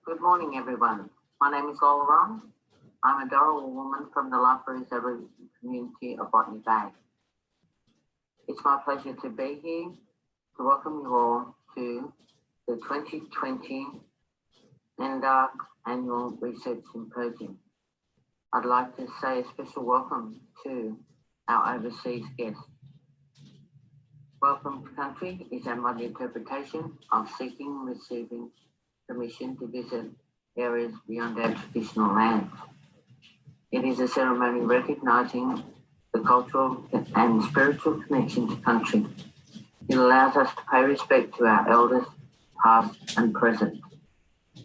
Good morning, everyone. My name is Laura. I'm a Darrell woman from the Lapurus Aboriginal community of Botany Bay. It's my pleasure to be here to welcome you all to the 2020 NDARC Annual Research Symposium. I'd like to say a special welcome to our overseas guests. Welcome to country is our modern interpretation of seeking and receiving permission to visit areas beyond our traditional lands. It is a ceremony recognising the cultural and spiritual connection to country. It allows us to pay respect to our elders, past and present,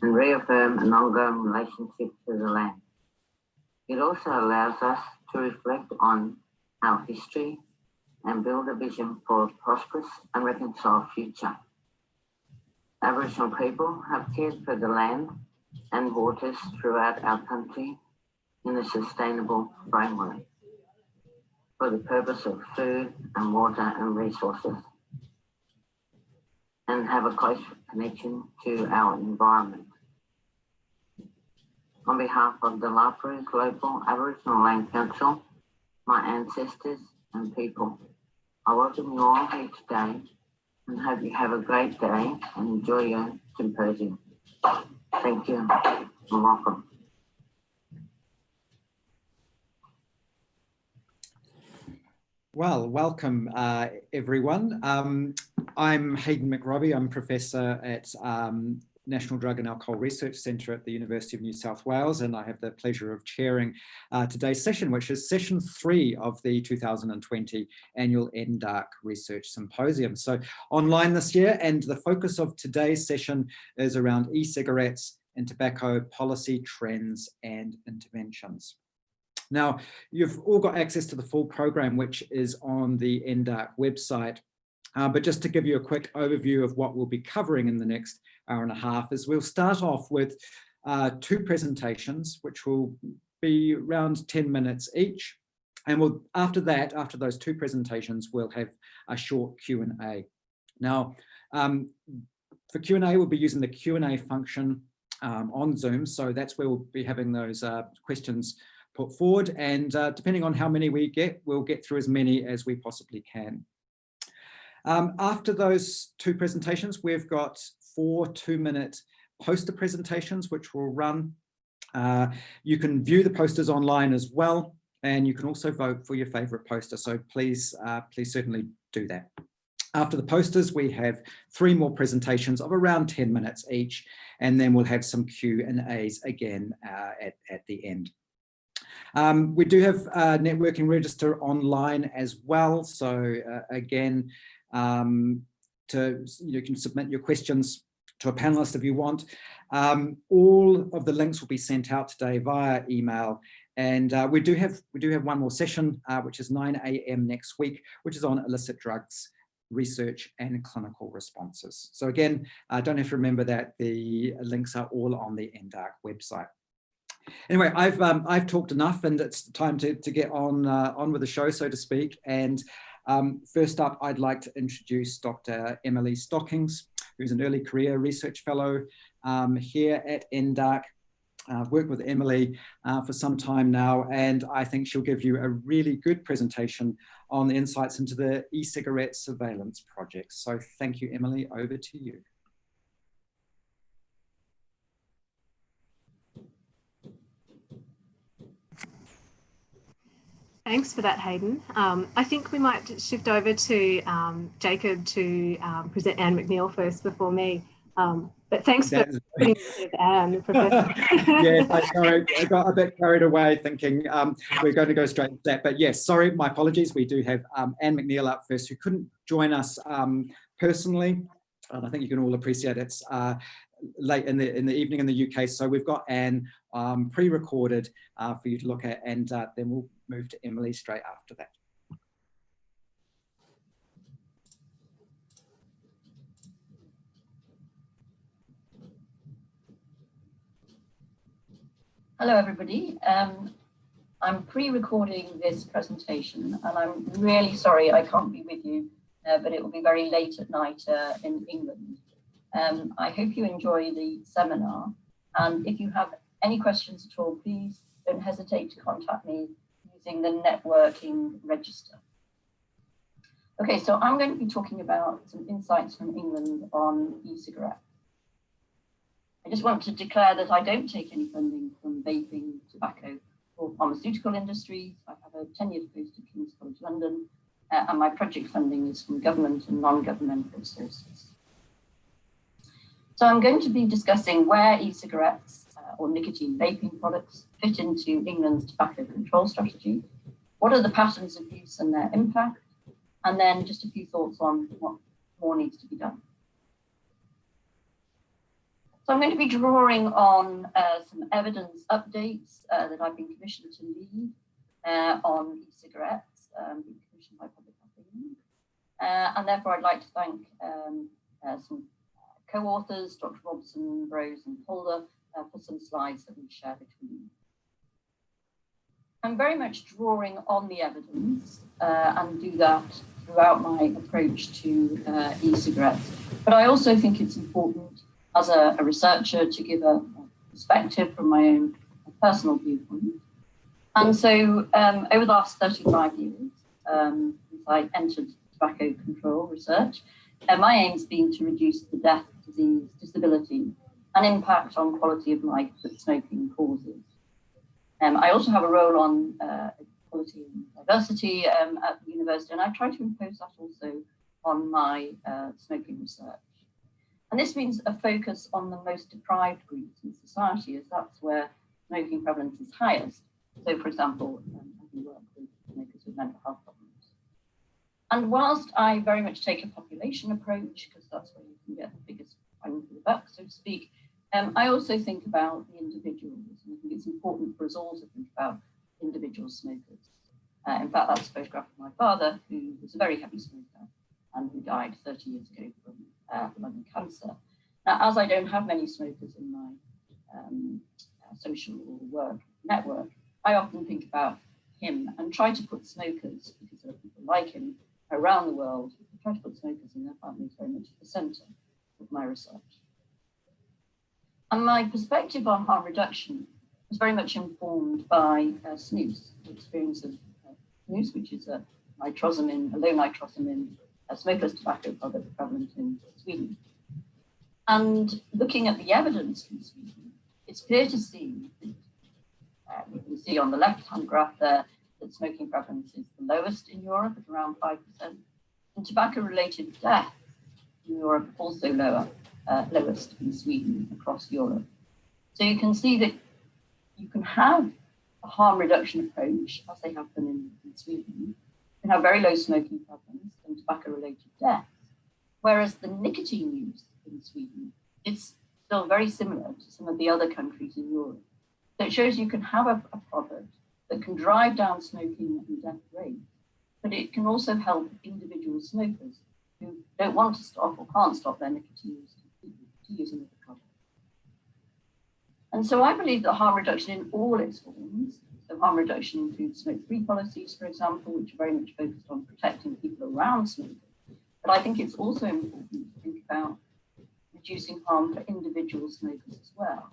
and reaffirm an ongoing relationship to the land. It also allows us to reflect on our history and build a vision for a prosperous and reconciled future. Aboriginal people have cared for the land and waters throughout our country in a sustainable framework for the purpose of food and water and resources, and have a close connection to our environment. On behalf of the Lapurus Local Aboriginal Land Council, my ancestors and people, I welcome you all here today and hope you have a great day and enjoy your symposium. Thank you and welcome. Well, welcome everyone. I'm Hayden McRobbie. I'm Professor at National Drug and Alcohol Research Centre at the University of New South Wales, and I have the pleasure of chairing today's session, which is session 3 of the 2020 annual NDARC Research Symposium. So online this year, and the focus of today's session is around e-cigarettes and tobacco policy trends and interventions. Now, you've all got access to the full program, which is on the NDARC website. But just to give you a quick overview of what we'll be covering in the next hour and a half, is we'll start off with 2 presentations, which will be around 10 minutes each. And we'll, after those 2 presentations, we'll have a short Q&A. Now, for Q&A, we'll be using the Q&A function on Zoom. So that's where we'll be having those questions put forward. And depending on how many we get, we'll get through as many as we possibly can. After those 2 presentations, we've got 4 2-minute poster presentations, which will run. You can view the posters online as well, and you can also vote for your favourite poster. So please certainly do that. After the posters, we have 3 more presentations of around 10 minutes each, and then we'll have some Q&As again at the end. We do have a networking register online as well. So again, you can submit your questions to a panelist if you want. All of the links will be sent out today via email, and we do have one more session, which is 9 AM next week, which is on illicit drugs research and clinical responses. So again, don't have to remember that the links are all on the NDARC website. Anyway, I've talked enough, and it's time to get on with the show, so to speak. And first up, I'd like to introduce Dr. Emily Stockings, who's an early career research fellow here at NDARC. I've worked with Emily for some time now, and I think she'll give you a really good presentation on the insights into the e-cigarette surveillance project. So thank you, Emily. Over to you. Thanks for that, Hayden. I think we might shift over to Jacob to present Anne McNeil first before me. But thanks for putting Anne, Professor. Yes, sorry, I got a bit carried away thinking we're going to go straight to that. But yes, sorry, my apologies. We do have Anne McNeil up first, who couldn't join us personally. And I think you can all appreciate it's late in the evening in the UK. So we've got Anne pre-recorded for you to look at, and then we'll move to Emily straight after that. Hello, everybody. I'm pre-recording this presentation, and I'm really sorry I can't be with you, but it will be very late at night in England. I hope you enjoy the seminar, And if you have any questions at all, please don't hesitate to contact me using the networking register. Okay, so I'm going to be talking about some insights from England on e-cigarettes. I just want to declare that I don't take any funding from vaping, tobacco, or pharmaceutical industries. I have a tenured post at King's College London, and my project funding is from government and non-governmental sources. So I'm going to be discussing where e-cigarettes or nicotine vaping products fit into England's tobacco control strategy, what are the patterns of use and their impact, and then just a few thoughts on what more needs to be done. So I'm going to be drawing on some evidence updates that I've been commissioned to lead on e-cigarettes, being commissioned by Public Health England. And therefore I'd like to thank some co-authors, Dr. Robson, Rose and Holder, for some slides that we share between you. I'm very much drawing on the evidence and do that throughout my approach to e-cigarettes. But I also think it's important as a researcher to give a perspective from my own personal viewpoint. And so over the last 35 years, since I entered tobacco control research, my aim has been to reduce the death, disease, disability, and impact on quality of life that smoking causes. I also have a role on equality and diversity at the university, and I try to impose that also on my smoking research. And this means a focus on the most deprived groups in society, as that's where smoking prevalence is highest. So, for example, I can work with smokers with mental health problems. And whilst I very much take a population approach, because that's where you can get the biggest bang for the buck, so to speak, I also think about the individuals, and I think it's important for us all to think about individual smokers. In fact, that's a photograph of my father, who was a very heavy smoker and who died 30 years ago from lung cancer. Now, as I don't have many smokers in my social or work network, I often think about him and try to put smokers, because there are people like him around the world, try to put smokers and their families very much at the centre of my research. And my perspective on harm reduction was very much informed by snus, the experience of snus, which is a nitrosamine, a low nitrosamine smokeless tobacco product prevalent in Sweden. And looking at the evidence from Sweden, it's clear to see that you can see on the left-hand graph there that smoking prevalence is the lowest in Europe at around 5%. And tobacco-related deaths in Europe also lowest in Sweden across Europe. So you can see that you can have a harm reduction approach, as they have done in Sweden. You can have very low smoking prevalence and tobacco-related deaths, whereas the nicotine use in Sweden is still very similar to some of the other countries in Europe. So it shows you can have a product that can drive down smoking and death rates, but it can also help individual smokers who don't want to stop or can't stop their nicotine use to use another product. And so I believe that harm reduction in all its forms, so harm reduction includes smoke-free policies, for example, which are very much focused on protecting people around smokers. But I think it's also important to think about reducing harm for individual smokers as well.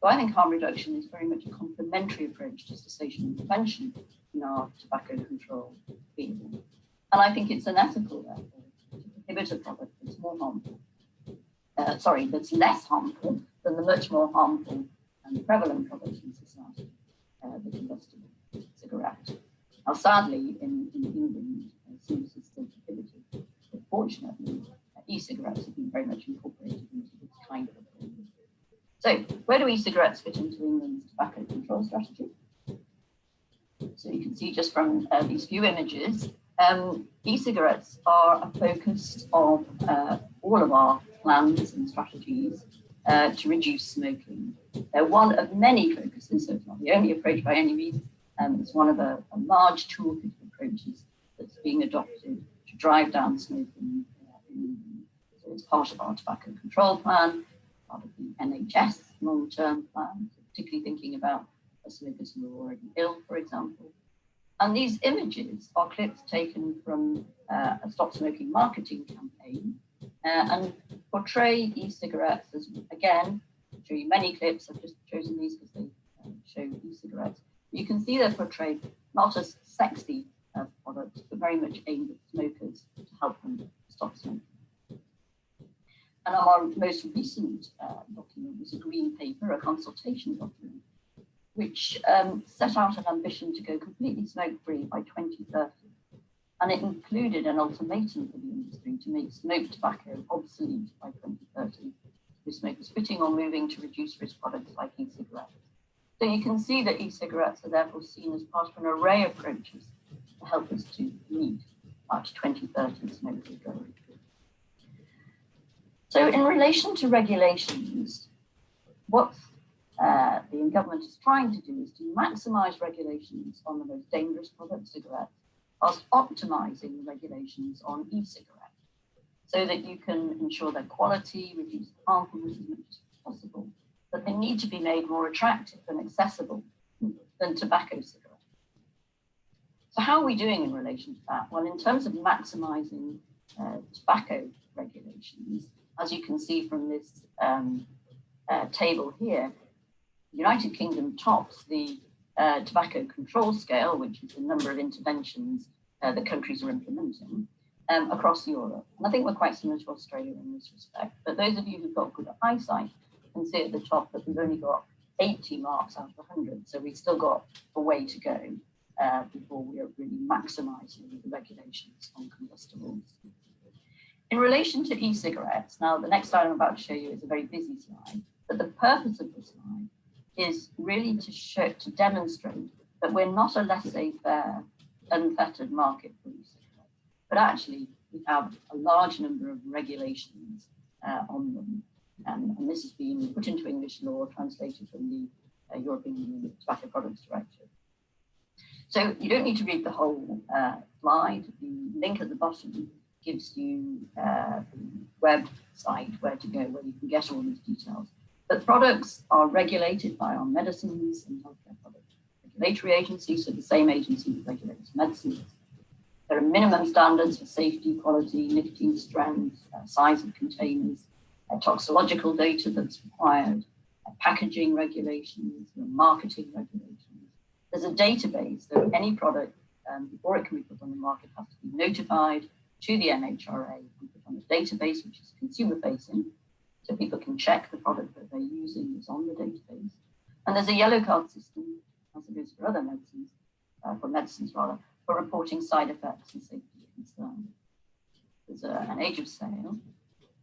So I think harm reduction is very much a complementary approach to cessation and prevention in our tobacco control field. And I think it's unethical, therefore, to prohibit a product that's more harmful. That's less harmful than the much more harmful and prevalent products in society, the combustible cigarette. Now, sadly, in England, snus is still prohibited, but fortunately, e-cigarettes have been very much incorporated into this kind of approach. So, where do e-cigarettes fit into England's tobacco control strategy? So you can see just from these few images, e-cigarettes are a focus of all of our plans and strategies to reduce smoking. They're one of many focuses, so it's not the only approach by any means. It's one of a large toolkit of approaches that's being adopted to drive down smoking. So it's part of our tobacco control plan, part of the NHS long-term plan, particularly thinking about smokers who are already ill, for example. And these images are clips taken from a stop smoking marketing campaign and portray e-cigarettes as, again, show you many clips. I've just chosen these because they show e-cigarettes. You can see they're portrayed not as sexy products, but very much aimed at smokers to help them stop smoking. And our most recent document was a green paper, a consultation document, which set out an ambition to go completely smoke-free by 2030. And it included an ultimatum for the industry to make smoked tobacco obsolete by 2030, with smokers quitting or moving to reduced-risk products like e-cigarettes. So you can see that e-cigarettes are therefore seen as part of an array of approaches to help us to meet our 2030 smoke-free goal. So in relation to regulations, what the government is trying to do is to maximize regulations on the most dangerous product, cigarettes, whilst optimizing the regulations on e-cigarettes, so that you can ensure their quality, reduce harmfulness as much as possible, but they need to be made more attractive and accessible than tobacco cigarettes. So how are we doing in relation to that? Well, in terms of maximizing tobacco regulations, as you can see from this table here, the United Kingdom tops the tobacco control scale, which is the number of interventions that countries are implementing across Europe. And I think we're quite similar to Australia in this respect. But those of you who've got good eyesight can see at the top that we've only got 80 marks out of 100. So we've still got a way to go before we are really maximising the regulations on combustibles. In relation to e-cigarettes, now the next slide I'm about to show you is a very busy slide, but the purpose of this slide is really to demonstrate that we're not a laissez-faire, unfettered market for e-cigarettes, but actually we have a large number of regulations on them. And this has been put into English law, translated from the European Union Tobacco Products Directive. So you don't need to read the whole slide. The link at the bottom gives you the website where to go, where you can get all these details. But products are regulated by our Medicines and Healthcare Products Regulatory Agency, so the same agency that regulates medicines. There are minimum standards for safety, quality, nicotine strength, size of containers, toxicological data that's required, packaging regulations, marketing regulations. There's a database, so any product, before it can be put on the market, has to be notified to the MHRA and put on a database, which is consumer-facing, so people can check the product that they're using is on the database. And there's a yellow card system, as it is for other medicines, for reporting side effects and safety concerns. There's an age of sale.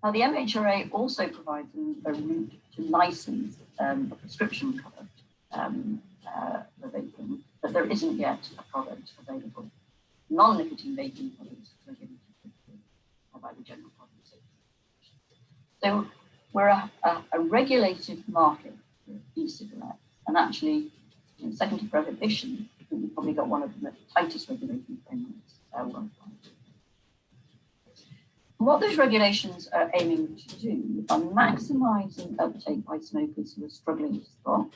Now, the MHRA also provides a route to license a prescription product for vaping, but there isn't yet a product available. Non-nicotine vaping products are regulated by the General Public Safety. So we're a regulated market for e-cigarettes, and actually, second to prohibition, I think we've probably got one of the tightest regulatory frameworks worldwide. And what those regulations are aiming to do are maximising uptake by smokers who are struggling to stop,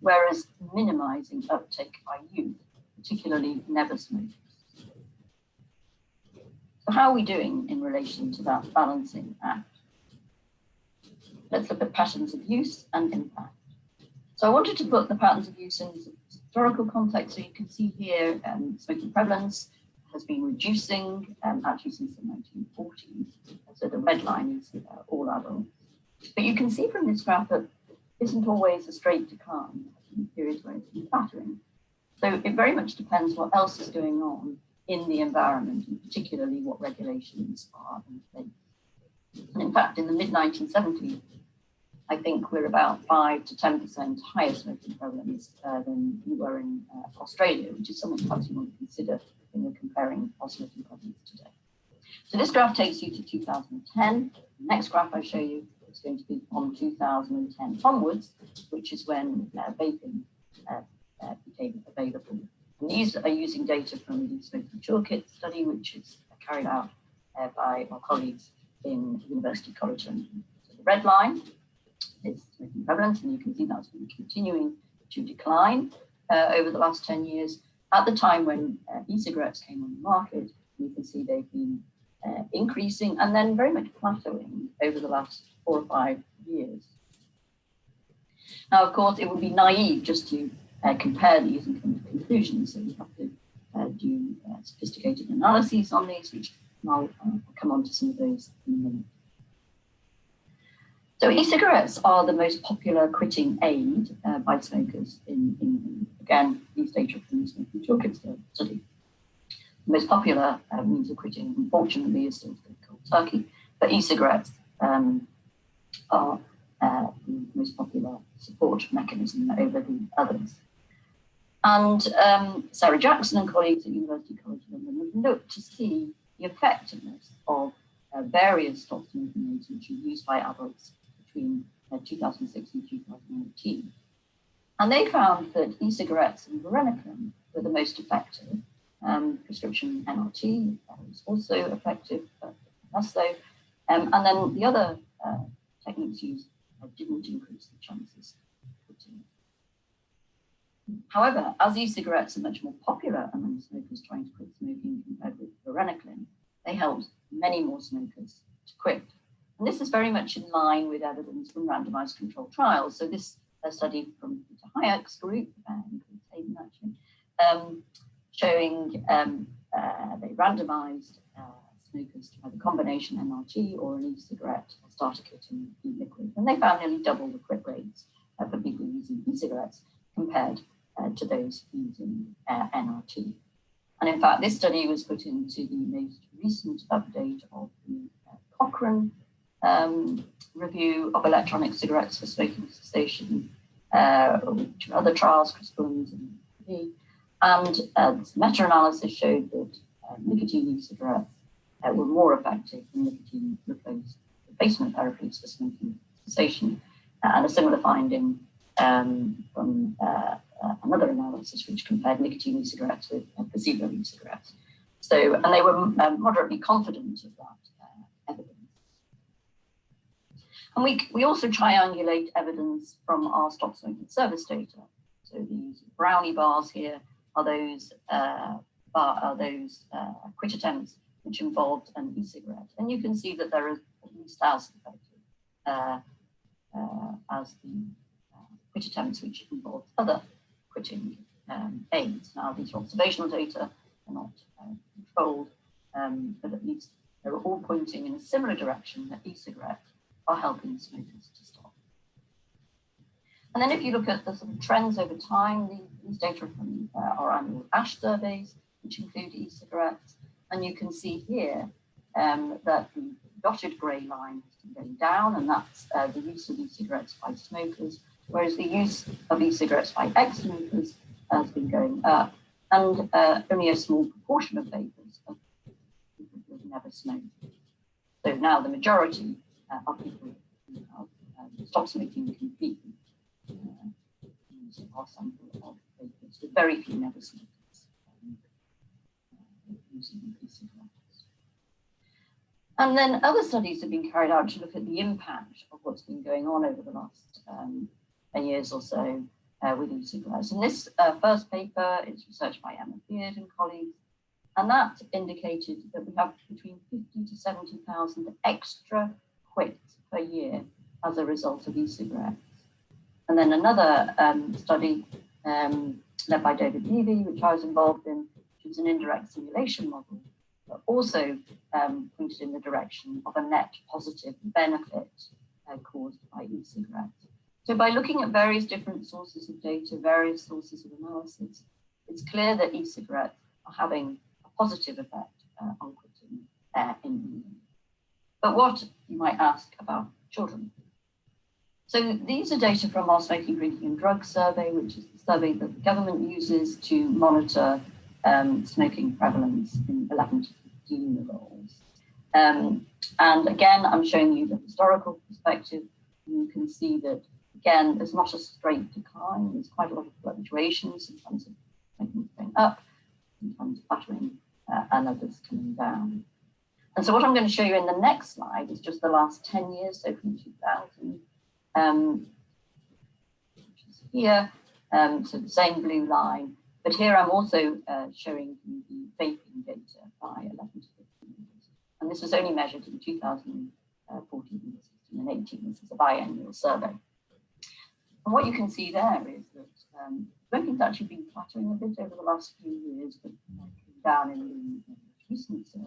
whereas minimising uptake by youth, particularly never smokers. So how are we doing in relation to that balancing act? Let's look at patterns of use and impact. So I wanted to put the patterns of use in historical context. So you can see here smoking prevalence has been reducing actually since the 1940s. So the red line is all adults. But you can see from this graph that it isn't always a straight decline in periods where it's been flattering. So it very much depends what else is going on in the environment, and particularly what regulations are in place. And in fact, in the mid-1970s, I think we're about 5 to 10% higher smoking prevalence than we were in Australia, which is something perhaps you want to consider when you're comparing our smoking prevalence today. So this graph takes you to 2010. The next graph I show you is going to be from 2010 onwards, which is when vaping became available. And these are using data from the Smoking Toolkit study, which is carried out by our colleagues in University College London. So the red line is smoking prevalence, and you can see that's been continuing to decline over the last 10 years. At the time when e-cigarettes came on the market, you can see they've been increasing and then very much plateauing over the last 4 or 5 years. Now, of course, it would be naive just to compare these and come to conclusions. So we have to do sophisticated analyses on these, which I'll come on to some of those in a minute. So e-cigarettes are the most popular quitting aid by smokers in England. Again, these data from the Smoking Toolkit study. The most popular means of quitting, unfortunately, is still cold turkey, but e-cigarettes are the most popular support mechanism over the others. And Sarah Jackson and colleagues at University College London have looked to see the effectiveness of various stop smoking aids which are used by adults between 2006 and 2018. And they found that e-cigarettes and varenicline were the most effective. Prescription NRT was also effective, but less so. And then the other techniques used didn't increase the chances of quitting. However, as e-cigarettes are much more popular among smokers trying to quit smoking compared with varenicline, they helped many more smokers to quit. And this is very much in line with evidence from randomized controlled trials. So this study from Peter Hayek's group, Hayden actually, showing they randomized smokers to either combination NRT or an e-cigarette or starter kit and e-liquid. And they found nearly double the quit rates for people using e-cigarettes compared to those using NRT. And in fact, this study was put into the most recent update of the Cochrane review of electronic cigarettes for smoking cessation, which other trials, Chris Bullins and me. And this meta-analysis showed that nicotine e-cigarettes were more effective than nicotine replacement therapies for smoking cessation. And a similar finding from another analysis which compared nicotine e-cigarettes with placebo e-cigarettes. So, and they were moderately confident of that evidence. And we also triangulate evidence from our stop smoking service data. So these brownie bars here are those quit attempts which involved an e-cigarette. And you can see that there is at least as effective as the quit attempts which involved other quitting aids. Now, these are observational data, they're not controlled, but at least they're all pointing in a similar direction that e-cigarettes are helping smokers to stop. And then if you look at the sort of trends over time, these data are from our annual ASH surveys, which include e-cigarettes. And you can see here that the dotted grey line has been going down, and that's the use of e-cigarettes by smokers, whereas the use of e-cigarettes by ex-smokers has been going up. And only a small proportion of vapers of people who have never smoked. So now the majority of people who have stopped smoking completely use our sample of vapers, with very few never smokers using e-cigarettes. And then other studies have been carried out to look at the impact of what's been going on over the last 10 years or so with e-cigarettes. And this first paper is research by Emma Beard and colleagues, and that indicated that we have between 50 to 70,000 extra quits per year as a result of e-cigarettes. And then another study led by David Levy, which I was involved in, which was an indirect simulation model, but also pointed in the direction of a net positive benefit caused by e-cigarettes. So by looking at various different sources of data, various sources of analysis, it's clear that e-cigarettes are having a positive effect on quitting in England. But what, you might ask, about children? So these are data from our Smoking, Drinking and Drugs survey, which is the survey that the government uses to monitor smoking prevalence in 11 to 15-year-olds. And again, I'm showing you the historical perspective. You can see that, again, there's not a straight decline. There's quite a lot of fluctuations, sometimes of smoking going up, sometimes plateauing, and others coming down. And so what I'm going to show you in the next slide is just the last 10 years, so from 2000, which is here, so the same blue line. But here I'm also showing you the vaping data by 11 to 15 years. And this was only measured in 2014, 16 and 18. This is a biannual survey. And And what you can see there is that smoking's actually been plateauing a bit over the last few years, but down in the recent survey.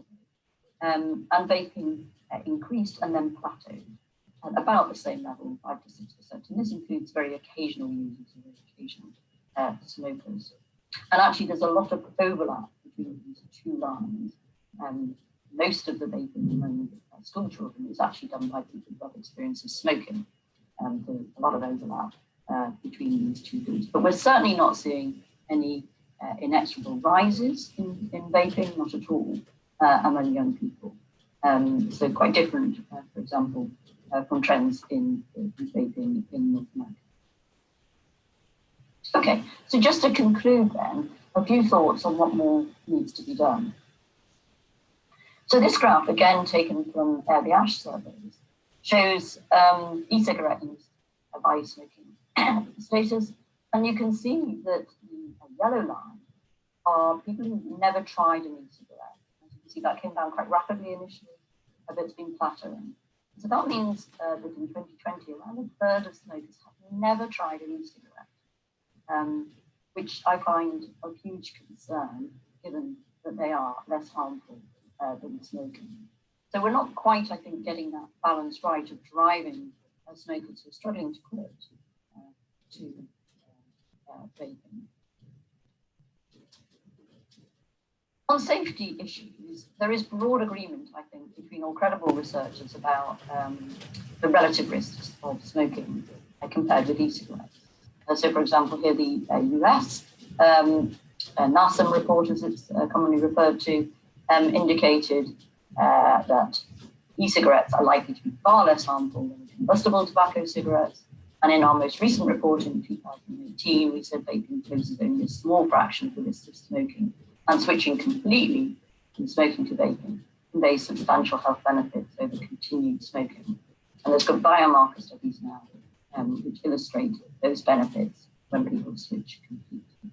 And vaping increased and then plateaued at about the same level, 5 to 6%. And this includes very occasional users and very occasional smokers. And actually, there's a lot of overlap between these two lines. Most of the vaping among school children is actually done by people who have experience of smoking. There's a lot of overlap between these two groups. But we're certainly not seeing any inexorable rises in vaping, not at all, among young people. So quite different, for example, from trends in vaping in North America. Okay, so just to conclude then, a few thoughts on what more needs to be done. So this graph, again taken from the ASH surveys, shows e-cigarette use by smoking status, and you can see that the yellow line are people who never tried an e-cigarette. As you can see, that came down quite rapidly initially, but it's been plateauing. So that means that in 2020, around a third of smokers have never tried an e-cigarette, which I find of huge concern, given that they are less harmful than smoking. So we're not quite, I think, getting that balance right of driving smokers who are struggling to quit to vaping. On safety issues, there is broad agreement, I think, between all credible researchers about the relative risks of smoking compared with e-cigarettes. So, for example, here the US NASM report, as it's commonly referred to, indicated that e-cigarettes are likely to be far less harmful than combustible tobacco cigarettes. And in our most recent report in 2018, we said vaping poses only a small fraction of the risk of smoking, and switching completely from smoking to vaping conveys substantial health benefits over continued smoking. And there's good biomarker studies now which illustrate those benefits when people switch completely.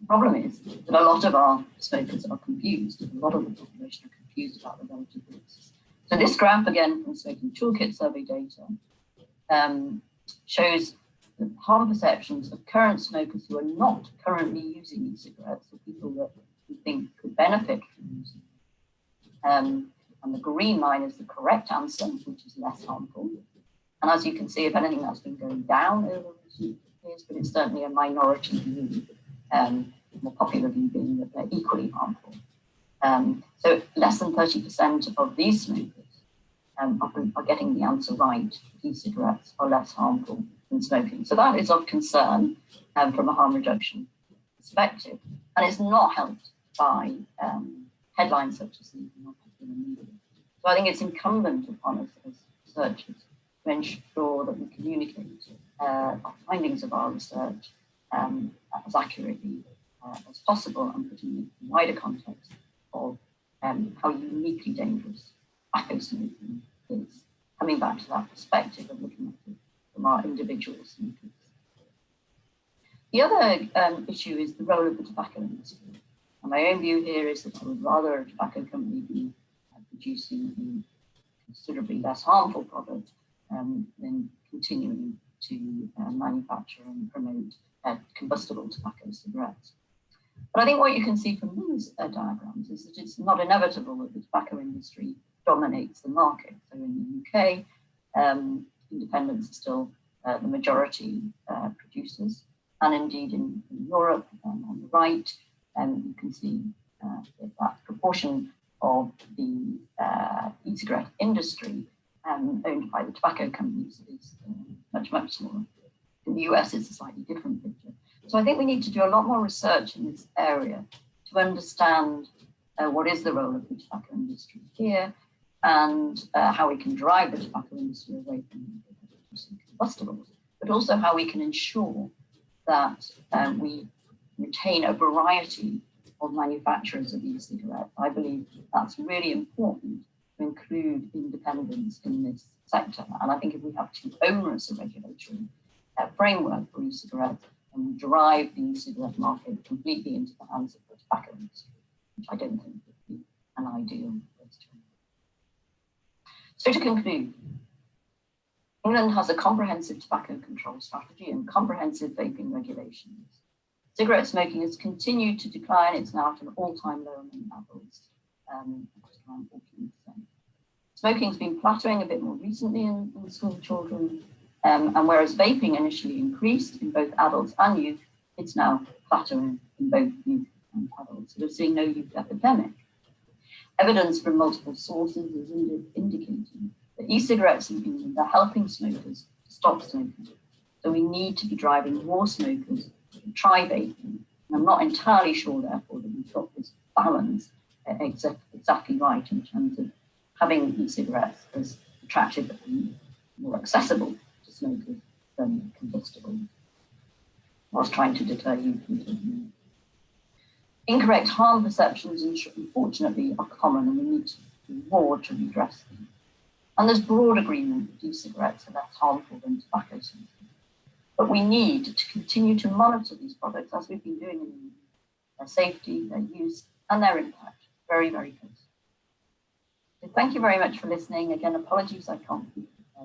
The problem is that a lot of our smokers are confused. A lot of the population are confused about the relative risks. So this graph, again, from Smoking Toolkit survey data, shows the harm perceptions of current smokers who are not currently using e-cigarettes, or people that we think could benefit from using them. And the green line is the correct answer, which is less harmful. And as you can see, if anything, that's been going down over recent years, but it's certainly a minority view, more popular view being that they're equally harmful. So less than 30% of these smokers are getting the answer right. E-cigarettes are less harmful than smoking. So that is of concern from a harm reduction perspective. And it's not helped by headlines such as these in popular media. So I think it's incumbent upon us as researchers to ensure that we communicate our findings of our research as accurately as possible, and put in the wider context of how uniquely dangerous tobacco smoking is. Coming back to that perspective of looking at it from our individual smokers. The other issue is the role of the tobacco industry. And my own view here is that I would rather a tobacco company be producing a considerably less harmful product than continuing to manufacture and promote combustible tobacco cigarettes. But I think what you can see from these diagrams is that it's not inevitable that the tobacco industry dominates the market. So in the UK, independents are still the majority producers, and indeed in Europe, on the right, you can see that proportion of the e-cigarette industry owned by the tobacco companies is much, much smaller. In the US, it's a slightly different picture. So I think we need to do a lot more research in this area to understand what is the role of the tobacco industry here, and how we can drive the tobacco industry away from combustibles, but also how we can ensure that we retain a variety of manufacturers of e-cigarettes. I believe that's really important to include independence in this sector. And I think if we have too onerous a regulatory framework for e-cigarettes, and we drive the e-cigarette market completely into the hands of the tobacco industry, which I don't think would be an ideal place to. So to conclude, England has a comprehensive tobacco control strategy and comprehensive vaping regulations. Cigarette smoking has continued to decline. It's now at an all-time low among adults, just around 14%. Smoking's been plateauing a bit more recently in school children, and whereas vaping initially increased in both adults and youth, it's now plateauing in both youth and adults. So we're seeing no youth epidemic. Evidence from multiple sources is indicating that e-cigarettes in England are helping smokers to stop smoking. So we need to be driving more smokers to try vaping. And I'm not entirely sure, therefore, that we've got this balance exactly right in terms of having e-cigarettes as attractive and more accessible to smokers than combustible, whilst trying to deter youth from taking. Incorrect harm perceptions, unfortunately, are common, and we need to do more to redress them. And there's broad agreement that e-cigarettes are less harmful than tobacco smoking. But we need to continue to monitor these products, as we've been doing in their safety, their use, and their impact very, very closely. So thank you very much for listening. Again, apologies I can't be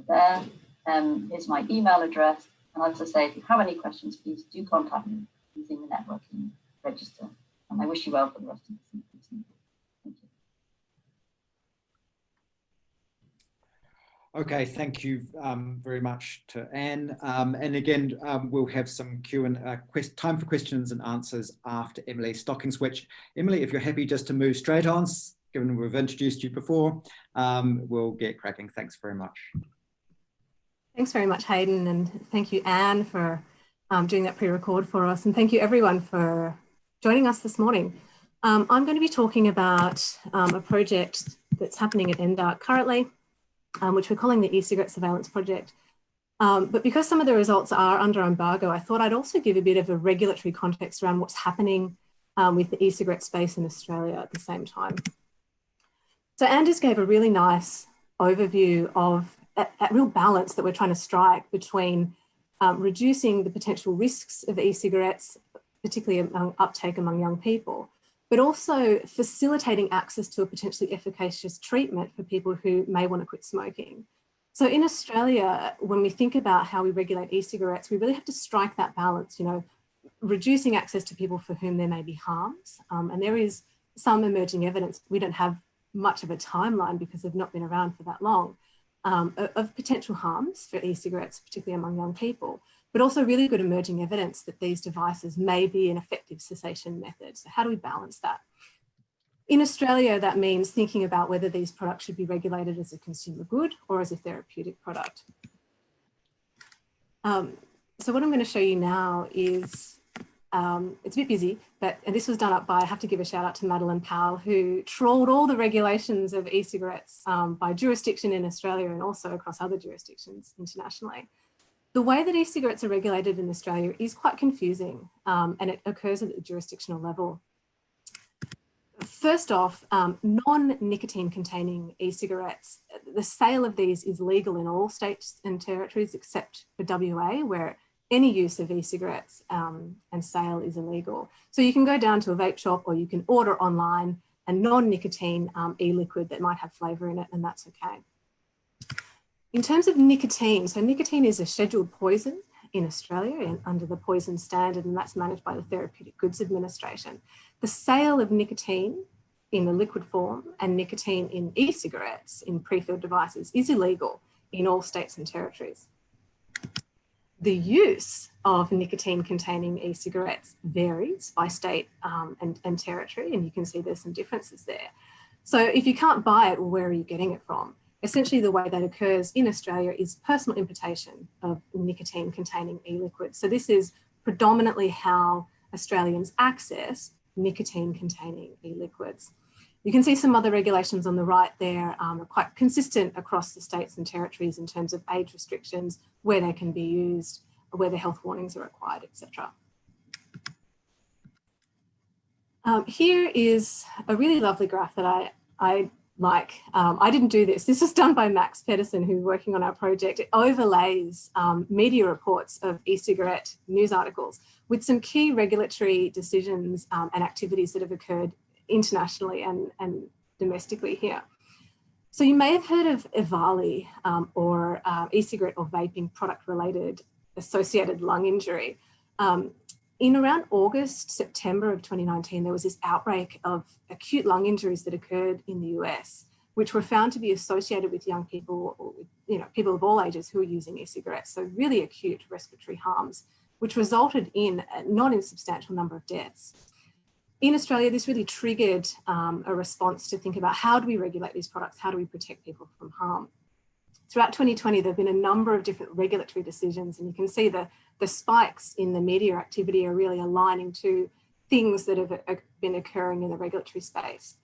there. Here's my email address. And as I say, if you have any questions, please do contact me using the networking register. And I wish you well for the rest of the symposium. Thank you. Okay, thank you very much to Anne. And again, we'll have some time for questions and answers after Emily's stocking switch. Emily, if you're happy just to move straight on, given we've introduced you before, we'll get cracking. Thanks very much. Thanks very much, Hayden, and thank you, Anne, for doing that pre-record for us. And thank you, everyone, for joining us this morning. I'm going to be talking about a project that's happening at NDARC currently, which we're calling the e-cigarette surveillance project. But because some of the results are under embargo, I thought I'd also give a bit of a regulatory context around what's happening with the e-cigarette space in Australia at the same time. So Anne just gave a really nice overview of that real balance that we're trying to strike between reducing the potential risks of e-cigarettes, particularly among uptake among young people, but also facilitating access to a potentially efficacious treatment for people who may want to quit smoking. So in Australia, when we think about how we regulate e-cigarettes, we really have to strike that balance, you know, reducing access to people for whom there may be harms. And there is some emerging evidence, we don't have much of a timeline because they've not been around for that long, of potential harms for e-cigarettes, particularly among young people, but also really good emerging evidence that these devices may be an effective cessation method. So how do we balance that? In Australia, that means thinking about whether these products should be regulated as a consumer good or as a therapeutic product. So what I'm going to show you now is, it's a bit busy, but and this was done up by, I have to give a shout out to Madeline Powell, who trawled all the regulations of e-cigarettes by jurisdiction in Australia and also across other jurisdictions internationally. The way that e-cigarettes are regulated in Australia is quite confusing, and it occurs at the jurisdictional level. First off, non-nicotine containing e-cigarettes, the sale of these is legal in all states and territories except for WA, where any use of e-cigarettes and sale is illegal. So you can go down to a vape shop or you can order online a non-nicotine e-liquid that might have flavour in it, and that's okay. In terms of nicotine, so nicotine is a scheduled poison in Australia and under the poison standard, and that's managed by the Therapeutic Goods Administration. The sale of nicotine in the liquid form and nicotine in e-cigarettes in pre-filled devices is illegal in all states and territories. The use of nicotine-containing e-cigarettes varies by state and territory, and you can see there's some differences there. So if you can't buy it, well, where are you getting it from? Essentially, the way that occurs in Australia is personal importation of nicotine-containing e-liquids. So this is predominantly how Australians access nicotine-containing e-liquids. You can see some other regulations on the right there are quite consistent across the states and territories in terms of age restrictions, where they can be used, where the health warnings are required, etc. Here is a really lovely graph that I like. I didn't do this. This was done by Max Pedersen, who's working on our project. It overlays media reports of e-cigarette news articles with some key regulatory decisions and activities that have occurred internationally and domestically here. So you may have heard of EVALI or e-cigarette or vaping product-related associated lung injury. In around August, September of 2019, there was this outbreak of acute lung injuries that occurred in the US, which were found to be associated with young people, or with, people of all ages who are using e-cigarettes. So really acute respiratory harms, which resulted in a not insubstantial number of deaths. In Australia, this really triggered a response to think about how do we regulate these products? How do we protect people from harm? Throughout 2020, there have been a number of different regulatory decisions, and you can see the spikes in the media activity are really aligning to things that have been occurring in the regulatory space.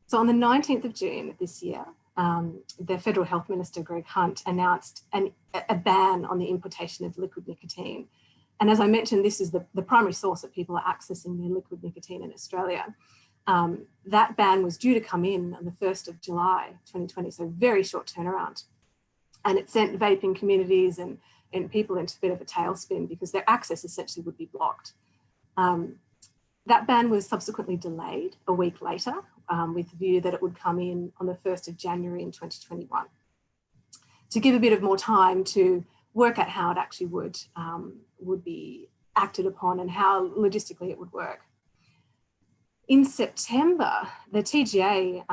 So on the 19th of June this year, the Federal Health Minister, Greg Hunt, announced a ban on the importation of liquid nicotine. And as I mentioned, this is the primary source that people are accessing their liquid nicotine in Australia. That ban was due to come in on the 1st of July, 2020, so very short turnaround. And it sent vaping communities and people into a bit of a tailspin because their access essentially would be blocked. That ban was subsequently delayed a week later with the view that it would come in on the 1st of January in 2021 to give a bit of more time to work out how it actually would be acted upon and how logistically it would work. In September, the TGA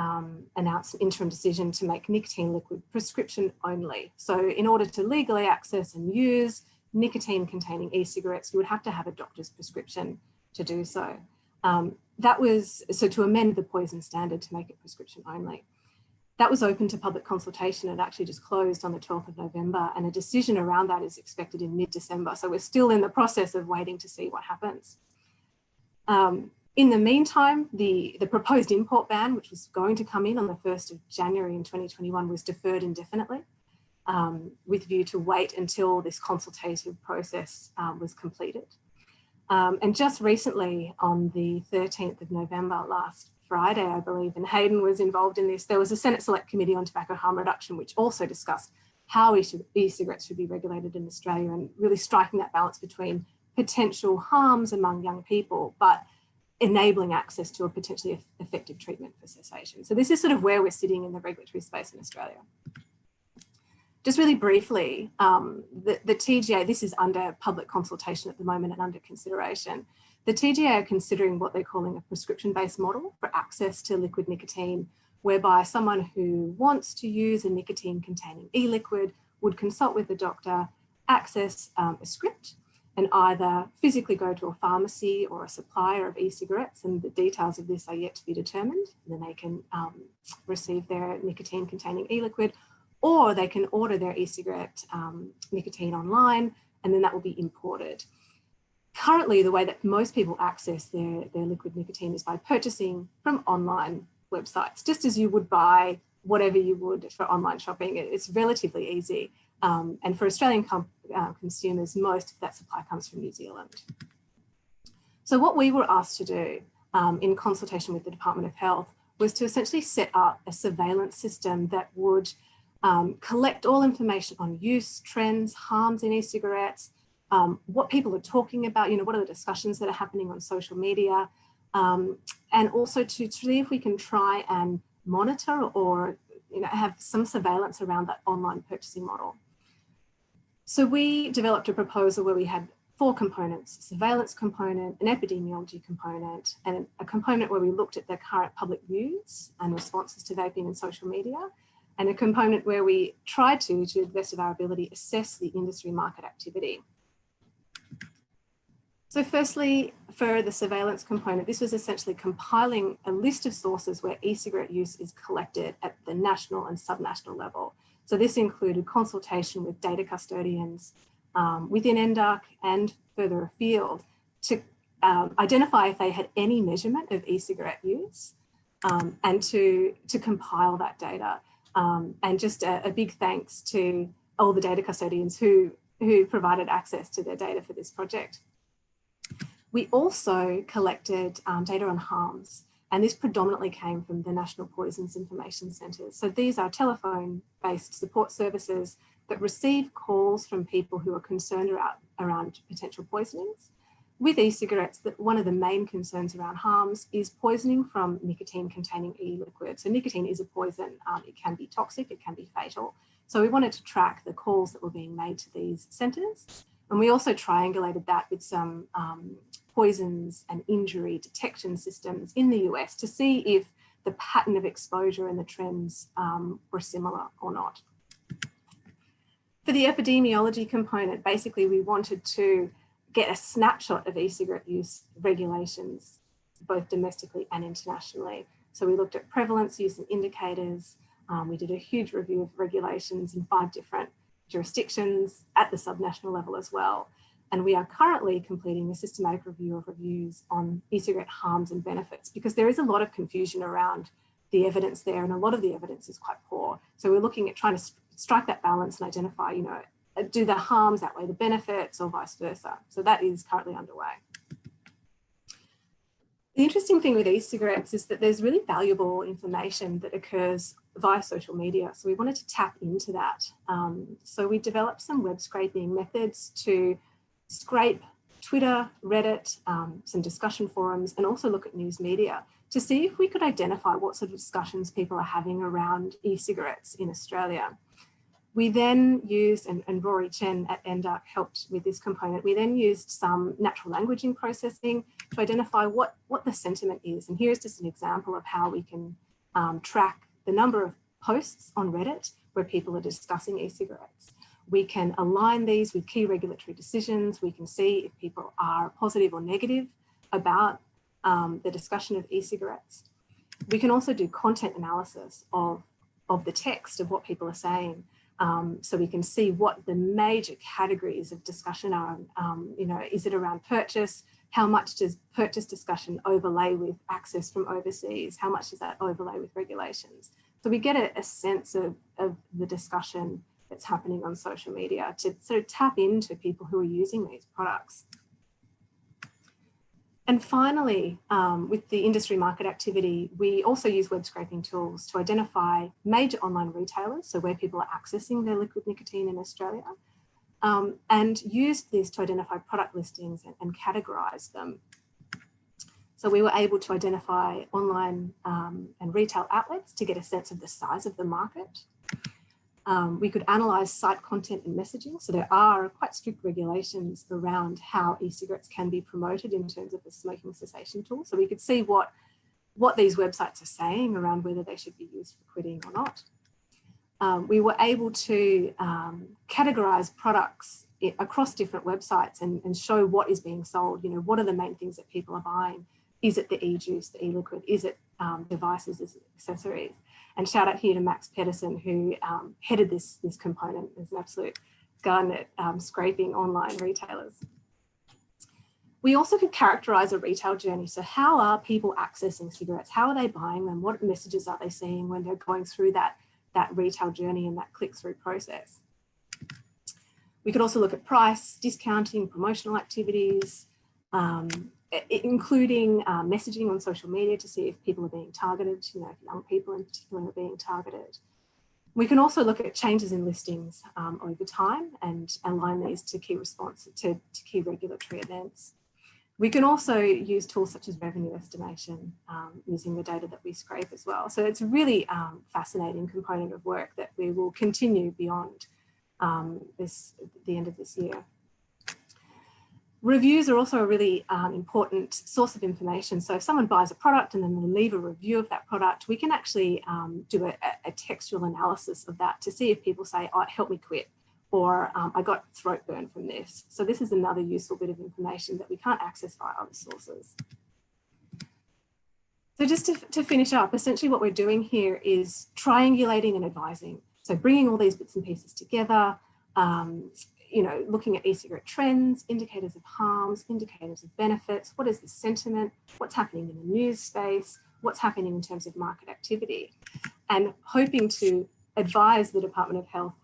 announced an interim decision to make nicotine liquid prescription only. So in order to legally access and use nicotine-containing e-cigarettes, you would have to have a doctor's prescription to do so. That was to amend the poison standard to make it prescription only. That was open to public consultation. It actually just closed on the 12th of November, and a decision around that is expected in mid-December. So we're still in the process of waiting to see what happens. In the meantime, the proposed import ban, which was going to come in on the 1st of January in 2021, was deferred indefinitely with view to wait until this consultative process was completed. And just recently, on the 13th of November, last Friday, I believe, and Hayden was involved in this, there was a Senate Select Committee on Tobacco Harm Reduction, which also discussed how e-cigarettes should be regulated in Australia and really striking that balance between potential harms among young people, but enabling access to a potentially effective treatment for cessation. So this is sort of where we're sitting in the regulatory space in Australia. Just really briefly, the TGA, this is under public consultation at the moment and under consideration. The TGA are considering what they're calling a prescription-based model for access to liquid nicotine, whereby someone who wants to use a nicotine-containing e-liquid would consult with the doctor, access a script, and either physically go to a pharmacy or a supplier of e-cigarettes, and the details of this are yet to be determined. And then they can receive their nicotine-containing e-liquid, or they can order their e-cigarette nicotine online, and then that will be imported. Currently, the way that most people access their liquid nicotine is by purchasing from online websites, just as you would buy whatever you would for online shopping. It's relatively easy. And for Australian consumers, most of that supply comes from New Zealand. So what we were asked to do in consultation with the Department of Health was to essentially set up a surveillance system that would collect all information on use, trends, harms in e-cigarettes, what people are talking about, what are the discussions that are happening on social media, and also to see if we can try and monitor or have some surveillance around that online purchasing model. So we developed a proposal where we had 4 components: a surveillance component, an epidemiology component, and a component where we looked at the current public views and responses to vaping and social media, and a component where we tried to the best of our ability, assess the industry market activity. So firstly, for the surveillance component, this was essentially compiling a list of sources where e-cigarette use is collected at the national and subnational level. So this included consultation with data custodians within NDARC and further afield to identify if they had any measurement of e-cigarette use and to compile that data. And just a big thanks to all the data custodians who provided access to their data for this project. We also collected data on harms, and this predominantly came from the National Poisons Information Centres. So these are telephone-based support services that receive calls from people who are concerned around potential poisonings, with e-cigarettes, that one of the main concerns around harms is poisoning from nicotine-containing e-liquid. So nicotine is a poison. It can be toxic, it can be fatal. So we wanted to track the calls that were being made to these centres. And we also triangulated that with some poisons and injury detection systems in the US to see if the pattern of exposure and the trends were similar or not. For the epidemiology component, basically we wanted to get a snapshot of e-cigarette use regulations, both domestically and internationally. So we looked at prevalence, use and indicators. We did a huge review of regulations in 5 different jurisdictions at the subnational level as well. And we are currently completing a systematic review of reviews on e-cigarette harms and benefits, because there is a lot of confusion around the evidence there, and a lot of the evidence is quite poor. So we're looking at trying to strike that balance and identify, you know, do the harms outweigh the benefits or vice versa? So that is currently underway. The interesting thing with e-cigarettes is that there's really valuable information that occurs via social media. So we wanted to tap into that. So we developed some web scraping methods to scrape Twitter, Reddit, some discussion forums, and also look at news media to see if we could identify what sort of discussions people are having around e-cigarettes in Australia. We then used, and Rory Chen at NDARC helped with this component, we then used some natural languaging processing to identify what the sentiment is. And here's just an example of how we can track the number of posts on Reddit where people are discussing e-cigarettes. We can align these with key regulatory decisions. We can see if people are positive or negative about the discussion of e-cigarettes. We can also do content analysis of the text of what people are saying. So we can see what the major categories of discussion are. You know, is it around purchase? How much does purchase discussion overlay with access from overseas? How much does that overlay with regulations? So we get a sense of the discussion that's happening on social media to sort of tap into people who are using these products. And finally, with the industry market activity, we also use web scraping tools to identify major online retailers, so where people are accessing their liquid nicotine in Australia, and used this to identify product listings and categorize them. So we were able to identify online and retail outlets to get a sense of the size of the market. We could analyse site content and messaging. So there are quite strict regulations around how e-cigarettes can be promoted in terms of a smoking cessation tool. So we could see what these websites are saying around whether they should be used for quitting or not. We were able to categorise products across different websites and show what is being sold. You know, what are the main things that people are buying? Is it the e-juice, the e-liquid? Is it devices, is it accessories? And shout out here to Max Pedersen, who headed this component as an absolute gun at scraping online retailers. We also could characterise a retail journey. So how are people accessing cigarettes? How are they buying them? What messages are they seeing when they're going through that retail journey and that click-through process? We could also look at price, discounting, promotional activities, including messaging on social media to see if people are being targeted, you know, if young people in particular are being targeted. We can also look at changes in listings over time and align these to key to key regulatory events. We can also use tools such as revenue estimation using the data that we scrape as well. So it's a really fascinating component of work that we will continue beyond the end of this year. Reviews are also a really important source of information. So if someone buys a product and then they leave a review of that product, we can actually do a textual analysis of that to see if people say, oh, it helped me quit, or I got throat burn from this. So this is another useful bit of information that we can't access via other sources. So just to finish up, essentially what we're doing here is triangulating and advising. So bringing all these bits and pieces together, you know, looking at e-cigarette trends, indicators of harms, indicators of benefits, what is the sentiment, what's happening in the news space, what's happening in terms of market activity, and hoping to advise the Department of Health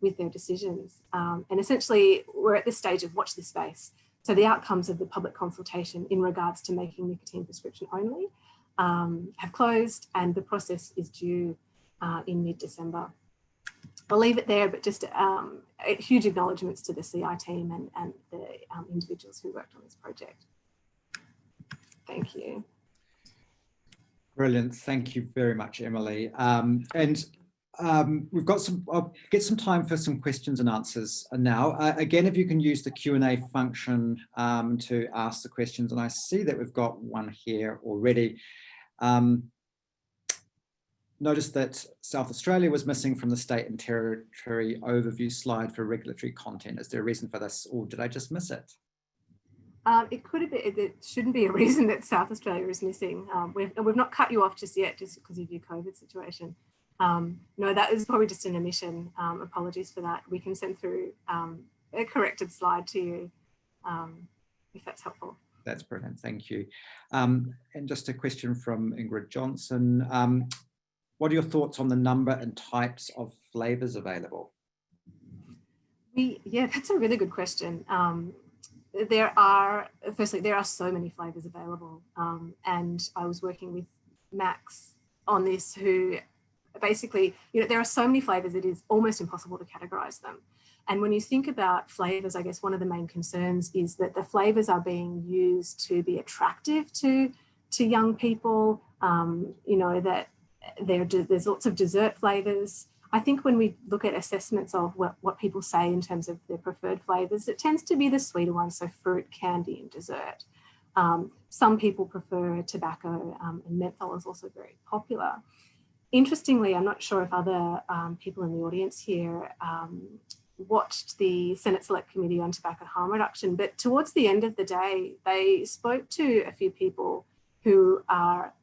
with their decisions. And essentially, we're at this stage of watch this space. So the outcomes of the public consultation in regards to making nicotine prescription only have closed, and the process is due in mid-December. I'll leave it there, but just huge acknowledgements to the CI team and the individuals who worked on this project. Thank you. Brilliant. Thank you very much, Emily. We've got I'll get some time for some questions and answers now. Again, if you can use the Q&A function to ask the questions, and I see that we've got one here already. Notice that South Australia was missing from the state and territory overview slide for regulatory content. Is there a reason for this, or did I just miss it? It could have been, it shouldn't be a reason that South Australia is missing. We've not cut you off just yet, just because of your COVID situation. No, that is probably just an omission. Apologies for that. We can send through a corrected slide to you if that's helpful. That's brilliant, thank you. And just a question from Ingrid Johnson. What are your thoughts on the number and types of flavours available? Yeah, that's a really good question. There are so many flavours available. And I was working with Max on this, who basically, there are so many flavours, it is almost impossible to categorise them. And when you think about flavours, I guess one of the main concerns is that the flavours are being used to be attractive to young people, that there's lots of dessert flavours. I think when we look at assessments of what people say in terms of their preferred flavours, it tends to be the sweeter ones, so fruit, candy and dessert. Some people prefer tobacco, and menthol is also very popular. Interestingly, I'm not sure if other people in the audience here watched the Senate Select Committee on Tobacco Harm Reduction, but towards the end of the day, they spoke to a few people who are,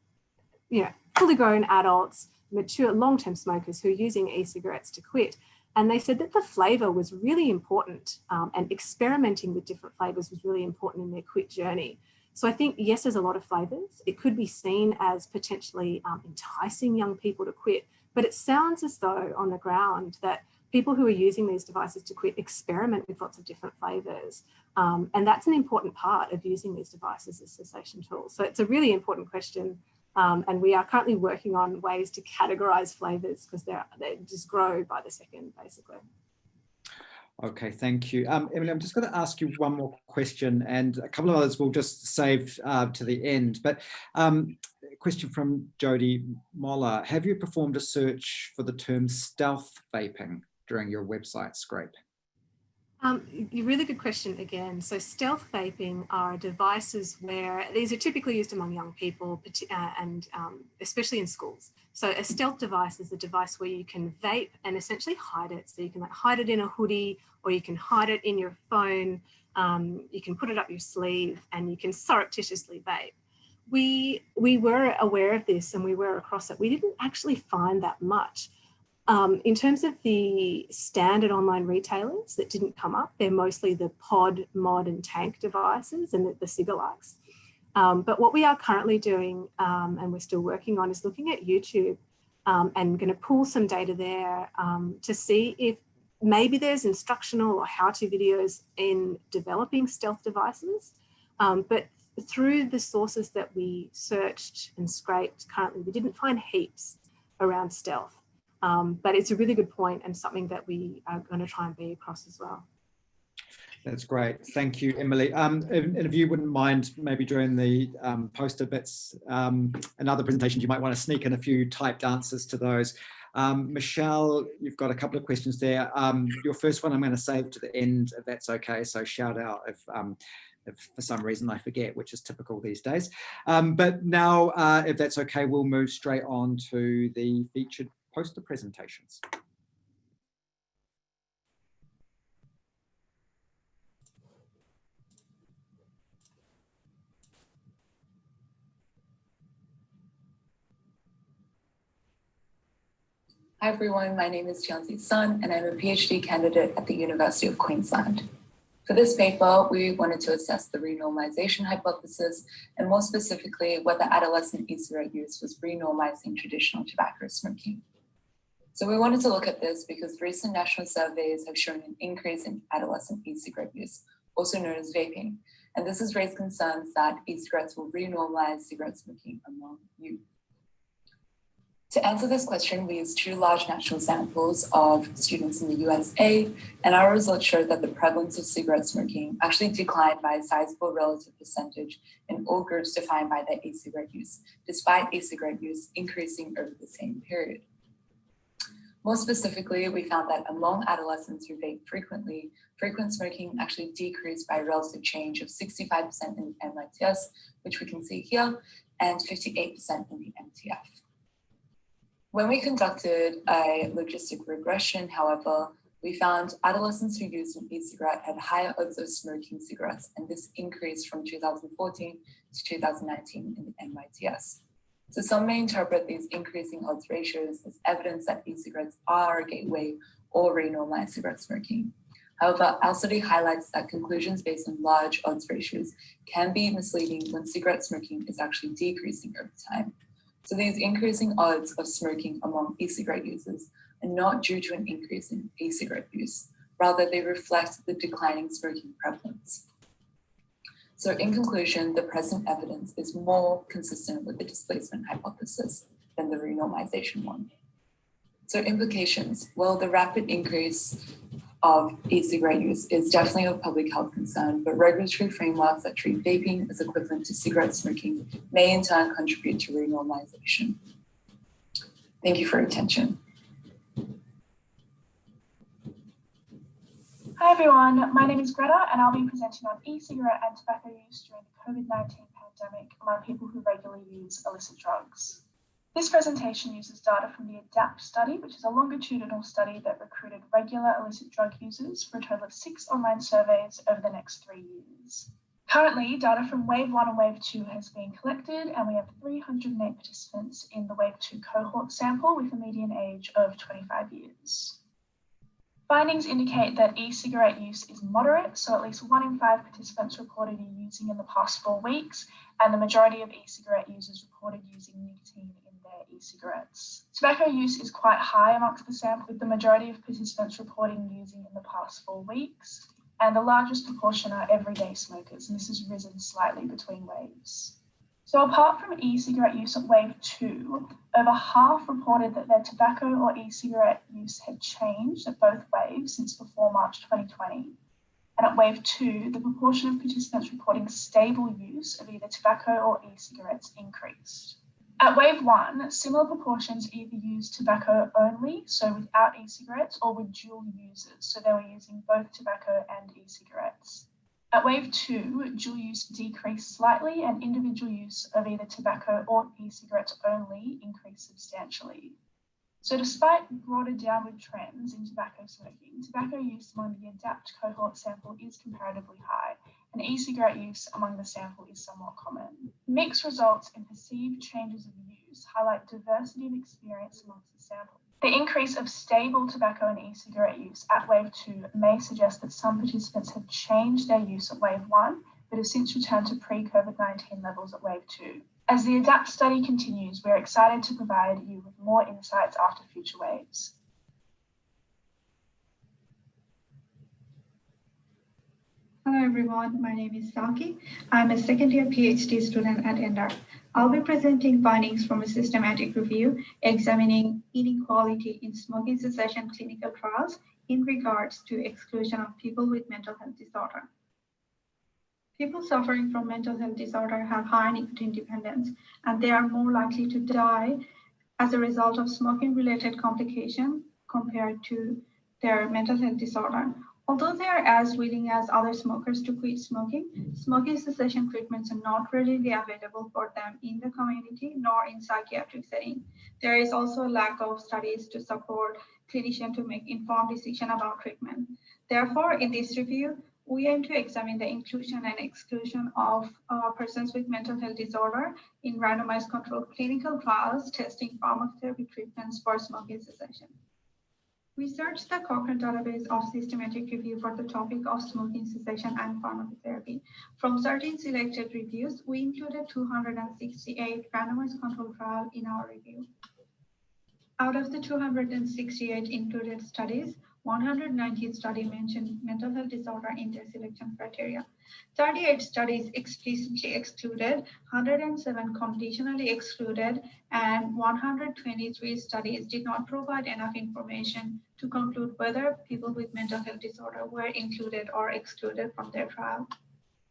fully grown adults, mature long-term smokers who are using e-cigarettes to quit. And they said that the flavour was really important, and experimenting with different flavours was really important in their quit journey. So I think, yes, there's a lot of flavours. It could be seen as potentially enticing young people to quit, but it sounds as though on the ground that people who are using these devices to quit experiment with lots of different flavours. And that's an important part of using these devices as cessation tools. So it's a really important question. And we are currently working on ways to categorise flavours, because they just grow by the second, basically. Okay, thank you. Emily, I'm just going to ask you one more question, and a couple of others we'll just save to the end. But a question from Jody Moller. Have you performed a search for the term stealth vaping during your website scrape? Really good question again. So stealth vaping are devices where these are typically used among young people, and especially in schools. So a stealth device is a device where you can vape and essentially hide it. So you can hide it in a hoodie, or you can hide it in your phone. You can put it up your sleeve and you can surreptitiously vape. We were aware of this and we were across it. We didn't actually find that much. In terms of the standard online retailers that didn't come up, they're mostly the pod, mod and tank devices and the cigalikes. But what we are currently doing, and we're still working on, is looking at YouTube and going to pull some data there to see if maybe there's instructional or how-to videos in developing stealth devices. But through the sources that we searched and scraped currently, we didn't find heaps around stealth. But it's a really good point and something that we are going to try and be across as well. That's great. Thank you, Emily. And if you wouldn't mind, maybe during the poster bits and other presentations, you might want to sneak in a few typed answers to those. Michelle, you've got a couple of questions there. Your first one I'm going to save to the end, if that's okay. So shout out if for some reason I forget, which is typical these days. But now, if that's okay, we'll move straight on to the featured poster presentations. Hi everyone, my name is Chelsea Sun and I'm a PhD candidate at the University of Queensland. For this paper, we wanted to assess the renormalization hypothesis and more specifically whether adolescent e-cigarette use was renormalizing traditional tobacco smoking. So we wanted to look at this because recent national surveys have shown an increase in adolescent e-cigarette use, also known as vaping. And this has raised concerns that e-cigarettes will renormalize cigarette smoking among youth. To answer this question, we used 2 large national samples of students in the USA, and our results showed that the prevalence of cigarette smoking actually declined by a sizable relative percentage in all groups defined by their e-cigarette use, despite e-cigarette use increasing over the same period. More specifically, we found that among adolescents who vape frequently, frequent smoking actually decreased by a relative change of 65% in the NYTS, which we can see here, and 58% in the MTF. When we conducted a logistic regression, however, we found adolescents who used an e-cigarette had higher odds of smoking cigarettes, and this increased from 2014 to 2019 in the NYTS. So some may interpret these increasing odds ratios as evidence that e-cigarettes are a gateway or renormalize cigarette smoking. However, our study highlights that conclusions based on large odds ratios can be misleading when cigarette smoking is actually decreasing over time. So these increasing odds of smoking among e-cigarette users are not due to an increase in e-cigarette use. Rather, they reflect the declining smoking prevalence. So in conclusion, the present evidence is more consistent with the displacement hypothesis than the renormalization one. So implications, well, the rapid increase of e-cigarette use is definitely a public health concern, but regulatory frameworks that treat vaping as equivalent to cigarette smoking may in turn contribute to renormalization. Thank you for your attention. Hi everyone, my name is Greta and I'll be presenting on e-cigarette and tobacco use during the COVID-19 pandemic among people who regularly use illicit drugs. This presentation uses data from the ADAPT study, which is a longitudinal study that recruited regular illicit drug users for a total of 6 online surveys over the next 3 years. Currently, data from Wave 1 and Wave 2 has been collected, and we have 308 participants in the Wave 2 cohort sample with a median age of 25 years. Findings indicate that e-cigarette use is moderate, so at least 1 in 5 participants reported using in the past 4 weeks, and the majority of e-cigarette users reported using nicotine in their e-cigarettes. Tobacco use is quite high amongst the sample, with the majority of participants reporting using in the past 4 weeks, and the largest proportion are everyday smokers, and this has risen slightly between waves. So apart from e-cigarette use at Wave 2, over half reported that their tobacco or e-cigarette use had changed at both waves since before March 2020. And at Wave 2, the proportion of participants reporting stable use of either tobacco or e-cigarettes increased. At Wave 1, similar proportions either used tobacco only, so without e-cigarettes, or were dual users, so they were using both tobacco and e-cigarettes. At Wave 2, dual use decreased slightly and individual use of either tobacco or e-cigarettes only increased substantially. So despite broader downward trends in tobacco smoking, tobacco use among the ADAPT cohort sample is comparatively high, and e-cigarette use among the sample is somewhat common. Mixed results in perceived changes of use highlight diversity of experience amongst the sample. The increase of stable tobacco and e-cigarette use at Wave 2 may suggest that some participants have changed their use at Wave 1, but have since returned to pre-COVID-19 levels at Wave 2. As the ADAPT study continues, we're excited to provide you with more insights after future waves. Hello everyone, my name is Saki. I'm a second-year PhD student at NDARC. I'll be presenting findings from a systematic review examining inequality in smoking cessation clinical trials in regards to exclusion of people with mental health disorder. People suffering from mental health disorder have high nicotine dependence, and they are more likely to die as a result of smoking-related complications compared to their mental health disorder. Although they are as willing as other smokers to quit smoking, smoking cessation treatments are not readily available for them in the community nor in psychiatric setting. There is also a lack of studies to support clinicians to make informed decisions about treatment. Therefore, in this review, we aim to examine the inclusion and exclusion of persons with mental health disorder in randomized controlled clinical trials testing pharmacotherapy treatments for smoking cessation. We searched the Cochrane database of systematic review for the topic of smoking cessation and pharmacotherapy. From 13 selected reviews, we included 268 randomized controlled trials in our review. Out of the 268 included studies, 190 studies mentioned mental health disorder in their selection criteria. 38 studies explicitly excluded, 107 conditionally excluded, and 123 studies did not provide enough information to conclude whether people with mental health disorder were included or excluded from their trial.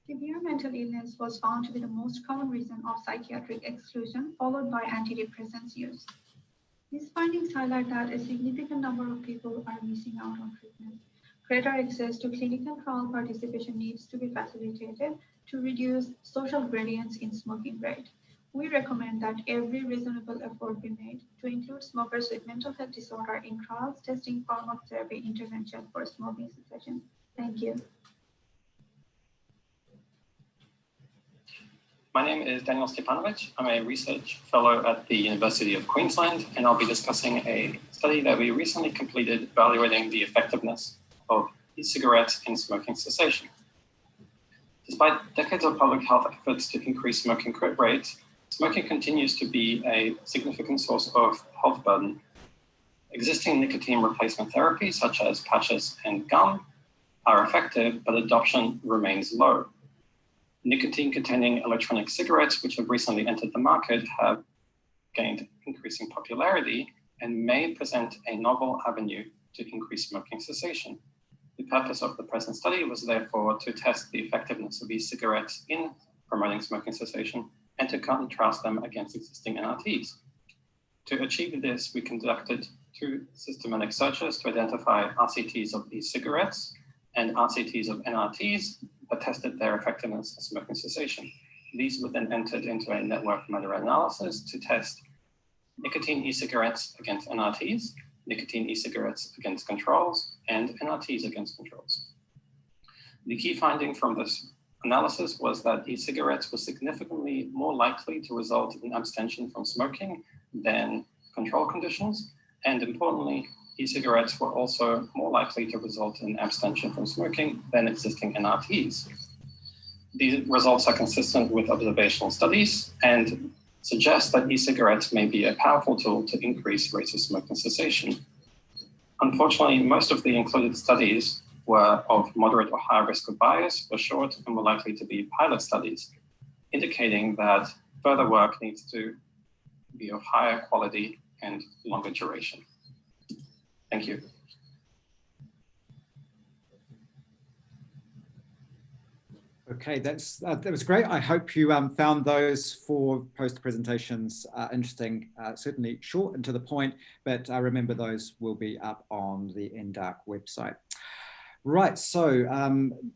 Severe mental illness was found to be the most common reason of psychiatric exclusion, followed by antidepressants use. These findings highlight that a significant number of people are missing out on treatment. Greater access to clinical trial participation needs to be facilitated to reduce social gradients in smoking rate. We recommend that every reasonable effort be made to include smokers with mental health disorder in trials testing pharmacotherapy intervention for smoking cessation. Thank you. My name is Daniel Stepanovic. I'm a research fellow at the University of Queensland, and I'll be discussing a study that we recently completed evaluating the effectiveness of e-cigarettes in smoking cessation. Despite decades of public health efforts to increase smoking quit rates, smoking continues to be a significant source of health burden. Existing nicotine replacement therapies, such as patches and gum, are effective, but adoption remains low. Nicotine-containing electronic cigarettes, which have recently entered the market, have gained increasing popularity and may present a novel avenue to increase smoking cessation. The purpose of the present study was therefore to test the effectiveness of e-cigarettes in promoting smoking cessation and to contrast them against existing NRTs. To achieve this, we conducted 2 systematic searches to identify RCTs of e-cigarettes and RCTs of NRTs that tested their effectiveness in smoking cessation. These were then entered into a network meta-analysis to test nicotine e-cigarettes against NRTs, nicotine e-cigarettes against controls, and NRTs against controls. The key finding from this analysis was that e-cigarettes were significantly more likely to result in abstention from smoking than control conditions, and importantly, e-cigarettes were also more likely to result in abstention from smoking than existing NRTs. These results are consistent with observational studies and suggest that e-cigarettes may be a powerful tool to increase rates of smoking cessation. Unfortunately, most of the included studies were of moderate or high risk of bias, were short, and were likely to be pilot studies, indicating that further work needs to be of higher quality and longer duration. Thank you. Okay, that was great. I hope you found those 4 poster presentations interesting, certainly short and to the point, but remember those will be up on the NDARC website. Right, so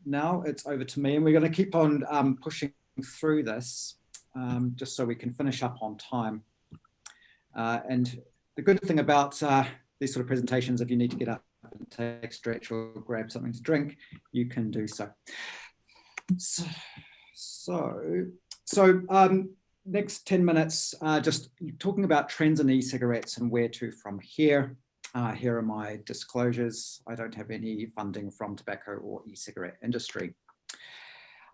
now it's over to me, and we're going to keep on pushing through this just so we can finish up on time. And the good thing about these sort of presentations, if you need to get up and take a stretch or grab something to drink, you can do so. Next 10 minutes, just talking about trends in e-cigarettes and where to from here. Here are my disclosures. I don't have any funding from tobacco or e-cigarette industry.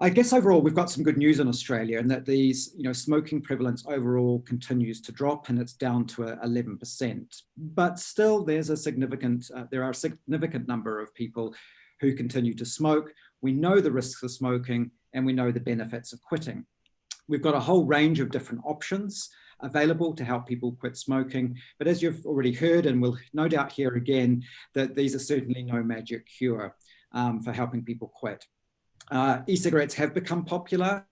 I guess overall, we've got some good news in Australia, and that these, smoking prevalence overall continues to drop, and it's down to 11%. But still, there are a significant number of people who continue to smoke. We know the risks of smoking, and we know the benefits of quitting. We've got a whole range of different options available to help people quit smoking. But as you've already heard, and we'll no doubt hear again, that these are certainly no magic cure for helping people quit. E-cigarettes have become popular.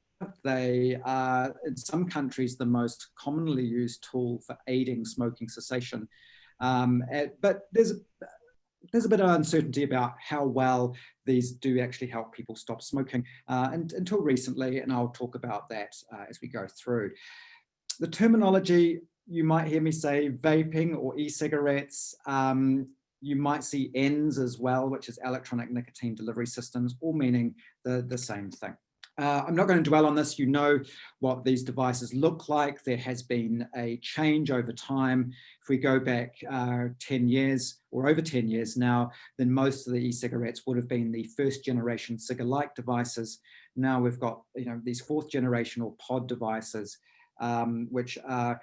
They are, in some countries, the most commonly used tool for aiding smoking cessation. But there's a bit of uncertainty about how well these do actually help people stop smoking, and until recently, and I'll talk about that as we go through. The terminology, you might hear me say vaping or e-cigarettes. You might see ENDS as well, which is electronic nicotine delivery systems, all meaning the same thing. I'm not going to dwell on this. You know what these devices look like. There has been a change over time. If we go back 10 years or over 10 years now, then most of the e-cigarettes would have been the 1st generation cigar-like devices. Now we've got these 4th generation or pod devices, which are,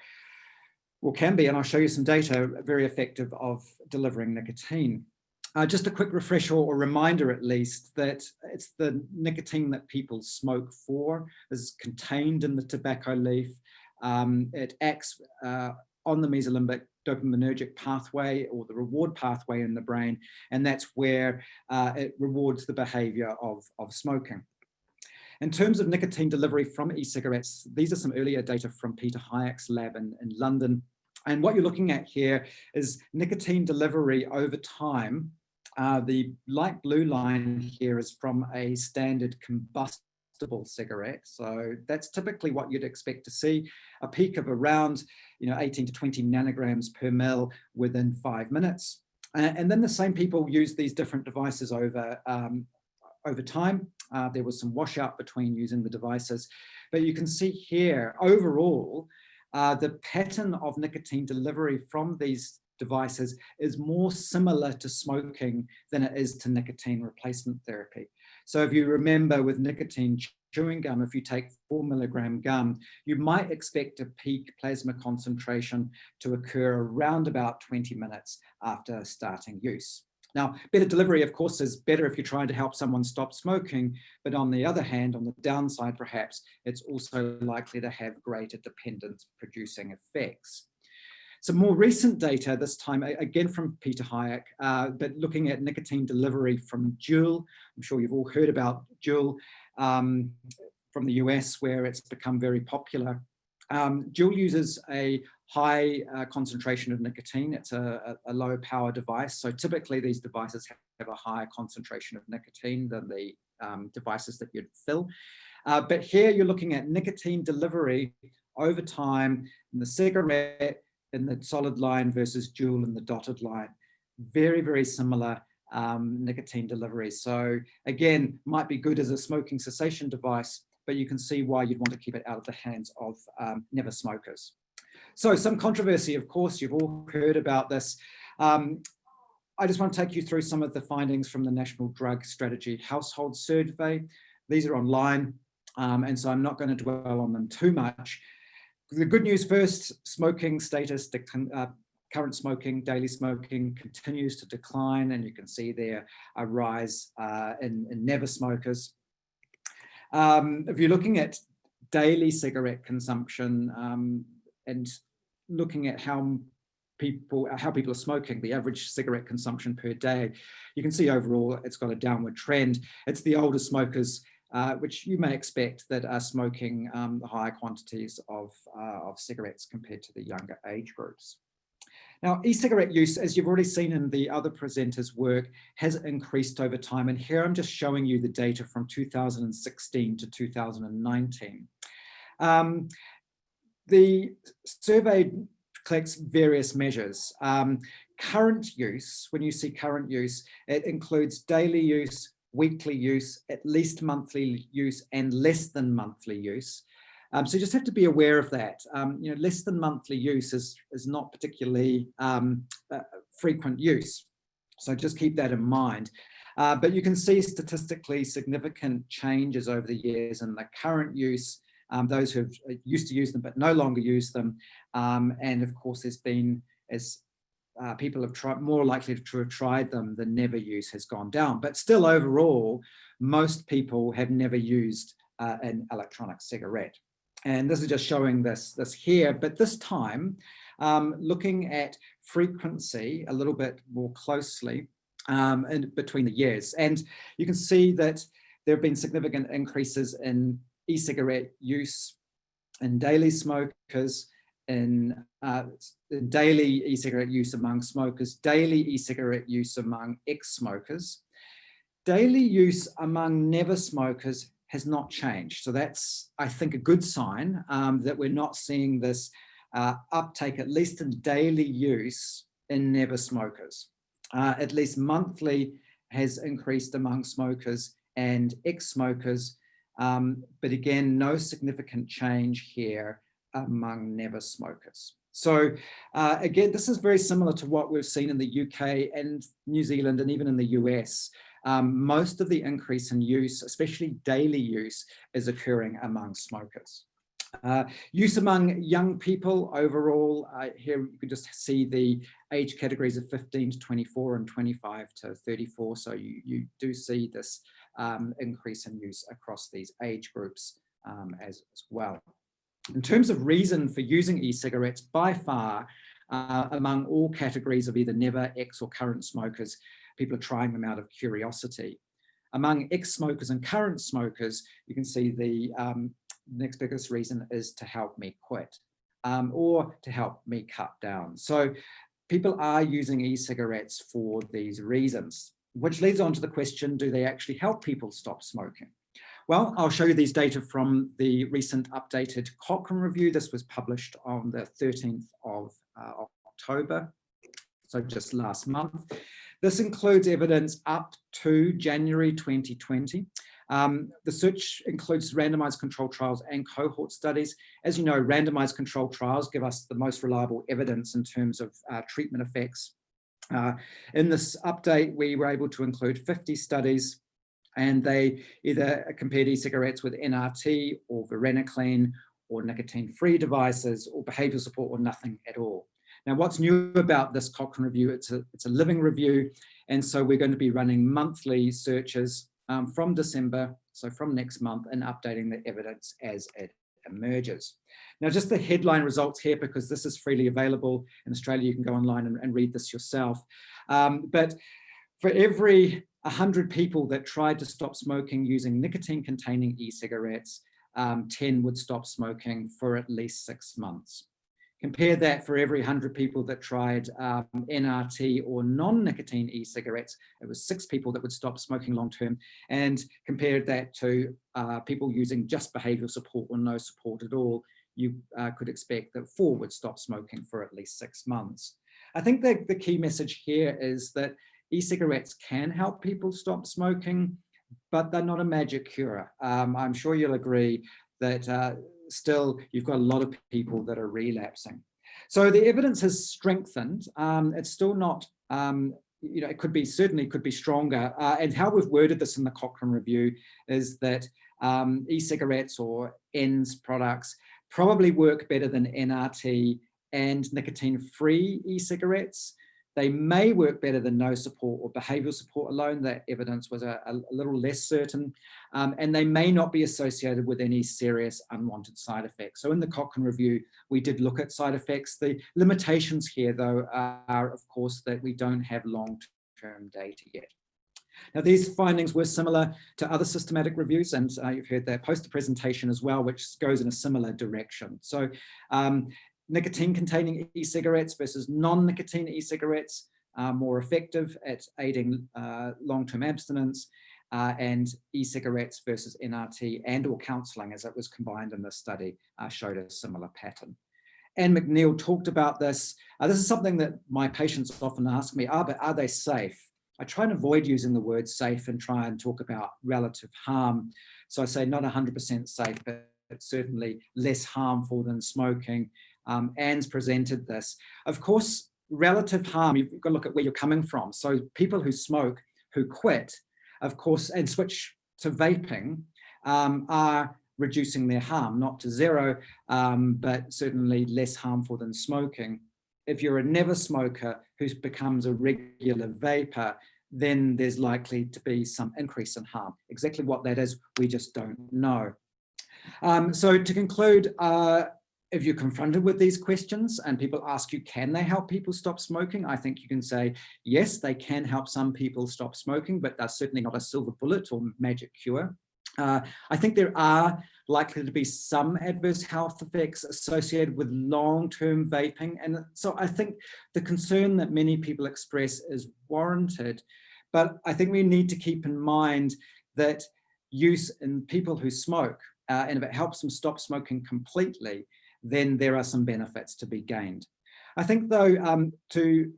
can be, and I'll show you some data, very effective of delivering nicotine. Just a quick refresher or reminder, at least, that it's the nicotine that people smoke for is contained in the tobacco leaf. It acts on the mesolimbic dopaminergic pathway or the reward pathway in the brain, and that's where it rewards the behavior of smoking. In terms of nicotine delivery from e-cigarettes, these are some earlier data from Peter Hayek's lab in London. And what you're looking at here is nicotine delivery over time. The light blue line here is from a standard combustible cigarette. So that's typically what you'd expect to see, a peak of around 18 to 20 nanograms per mil within 5 minutes. And then the same people use these different devices over time. There was some washout between using the devices, but you can see here overall, the pattern of nicotine delivery from these devices is more similar to smoking than it is to nicotine replacement therapy. So if you remember with nicotine chewing gum, if you take 4 milligram gum, you might expect a peak plasma concentration to occur around about 20 minutes after starting use. Now, better delivery, of course, is better if you're trying to help someone stop smoking, but on the other hand, on the downside, perhaps, it's also likely to have greater dependence-producing effects. Some more recent data, this time again from Peter Hayek, but looking at nicotine delivery from Juul. I'm sure you've all heard about Juul from the US, where it's become very popular. Juul uses a high concentration of nicotine. It's a low power device. So typically these devices have a higher concentration of nicotine than the devices that you'd fill. But here you're looking at nicotine delivery over time in the cigarette, in the solid line versus Juul in the dotted line. Very, very similar nicotine delivery. So again, might be good as a smoking cessation device, but you can see why you'd want to keep it out of the hands of never smokers. So some controversy, of course, you've all heard about this. I just want to take you through some of the findings from the National Drug Strategy Household Survey. These are online, and so I'm not going to dwell on them too much. The good news first, smoking status, current smoking, daily smoking continues to decline, and you can see there a rise in never smokers. If you're looking at daily cigarette consumption and looking at how people are smoking, the average cigarette consumption per day, you can see overall it's got a downward trend. It's the older smokers, which you may expect, that are smoking the higher quantities of cigarettes compared to the younger age groups. Now, e-cigarette use, as you've already seen in the other presenters' work, has increased over time. And here I'm just showing you the data from 2016 to 2019. The survey collects various measures. Current use, when you see current use, it includes daily use, weekly use, at least monthly use, and less than monthly use. So you just have to be aware of that. Less than monthly use is not particularly frequent use. So just keep that in mind. But you can see statistically significant changes over the years in the current use, those who have used to use them but no longer use them. And of course, there's been, as people have tried, more likely to have tried them, the never use has gone down. But still overall, most people have never used an electronic cigarette. And this is just showing this here, but this time, looking at frequency a little bit more closely in between the years. And you can see that there have been significant increases in e-cigarette use in daily smokers, in daily e-cigarette use among smokers, daily e-cigarette use among ex-smokers. Daily use among never smokers has not changed. So that's, I think, a good sign that we're not seeing this uptake, at least in daily use, in never smokers. At least monthly has increased among smokers and ex-smokers, but again, no significant change here among never smokers. So again, this is very similar to what we've seen in the UK and New Zealand and even in the US. Most of the increase in use, especially daily use, is occurring among smokers. Use among young people overall, here you can just see the age categories of 15 to 24 and 25 to 34. So you do see this increase in use across these age groups as well. In terms of reason for using e-cigarettes, by far, among all categories of either never, ex or current smokers, people are trying them out of curiosity. Among ex-smokers and current smokers, you can see the next biggest reason is to help me quit or to help me cut down. So people are using e-cigarettes for these reasons, which leads on to the question, do they actually help people stop smoking? Well, I'll show you these data from the recent updated Cochrane review. This was published on the 13th of October, so just last month. This includes evidence up to January 2020. The search includes randomized controlled trials and cohort studies. As you know, randomized controlled trials give us the most reliable evidence in terms of treatment effects. In this update, we were able to include 50 studies, and they either compared e-cigarettes with NRT or varenicline or nicotine-free devices or behavioral support or nothing at all. Now, what's new about this Cochrane review, it's a living review, and so we're going to be running monthly searches from December, so from next month, and updating the evidence as it emerges. Now, just the headline results here, because this is freely available in Australia, you can go online and read this yourself. But for every 100 people that tried to stop smoking using nicotine-containing e-cigarettes, 10 would stop smoking for at least 6 months. Compare that for every 100 people that tried NRT or non-nicotine e-cigarettes, it was 6 people that would stop smoking long-term, and compared that to people using just behavioral support or no support at all, you could expect that 4 would stop smoking for at least 6 months. I think that the key message here is that e-cigarettes can help people stop smoking, but they're not a magic cure. I'm sure you'll agree that still you've got a lot of people that are relapsing. So the evidence has strengthened. It's still not, it certainly could be stronger. And how we've worded this in the Cochrane review is that e-cigarettes or ENDS products probably work better than NRT and nicotine-free e-cigarettes. They may work better than no support or behavioural support alone. That evidence was a little less certain. And they may not be associated with any serious unwanted side effects. So in the Cochrane review, we did look at side effects. The limitations here, though, are, of course, that we don't have long-term data yet. Now, these findings were similar to other systematic reviews, and you've heard that poster presentation as well, which goes in a similar direction. So nicotine-containing e-cigarettes versus non-nicotine e-cigarettes are more effective at aiding long-term abstinence, and e-cigarettes versus NRT and or counselling, as it was combined in this study, showed a similar pattern. Anne McNeil talked about this. This is something that my patients often ask me, but are they safe? I try and avoid using the word safe and try and talk about relative harm. So I say not 100% safe, but certainly less harmful than smoking. Anne's presented this. Of course, relative harm, you've got to look at where you're coming from. So people who smoke, who quit, of course, and switch to vaping, are reducing their harm, not to zero, but certainly less harmful than smoking. If you're a never smoker who becomes a regular vapor, then there's likely to be some increase in harm. Exactly what that is, we just don't know. So to conclude, if you're confronted with these questions and people ask you, can they help people stop smoking? I think you can say, yes, they can help some people stop smoking, but that's certainly not a silver bullet or magic cure. I think there are likely to be some adverse health effects associated with long-term vaping. And so I think the concern that many people express is warranted, but I think we need to keep in mind that use in people who smoke, and if it helps them stop smoking completely, then there are some benefits to be gained. I think, though, to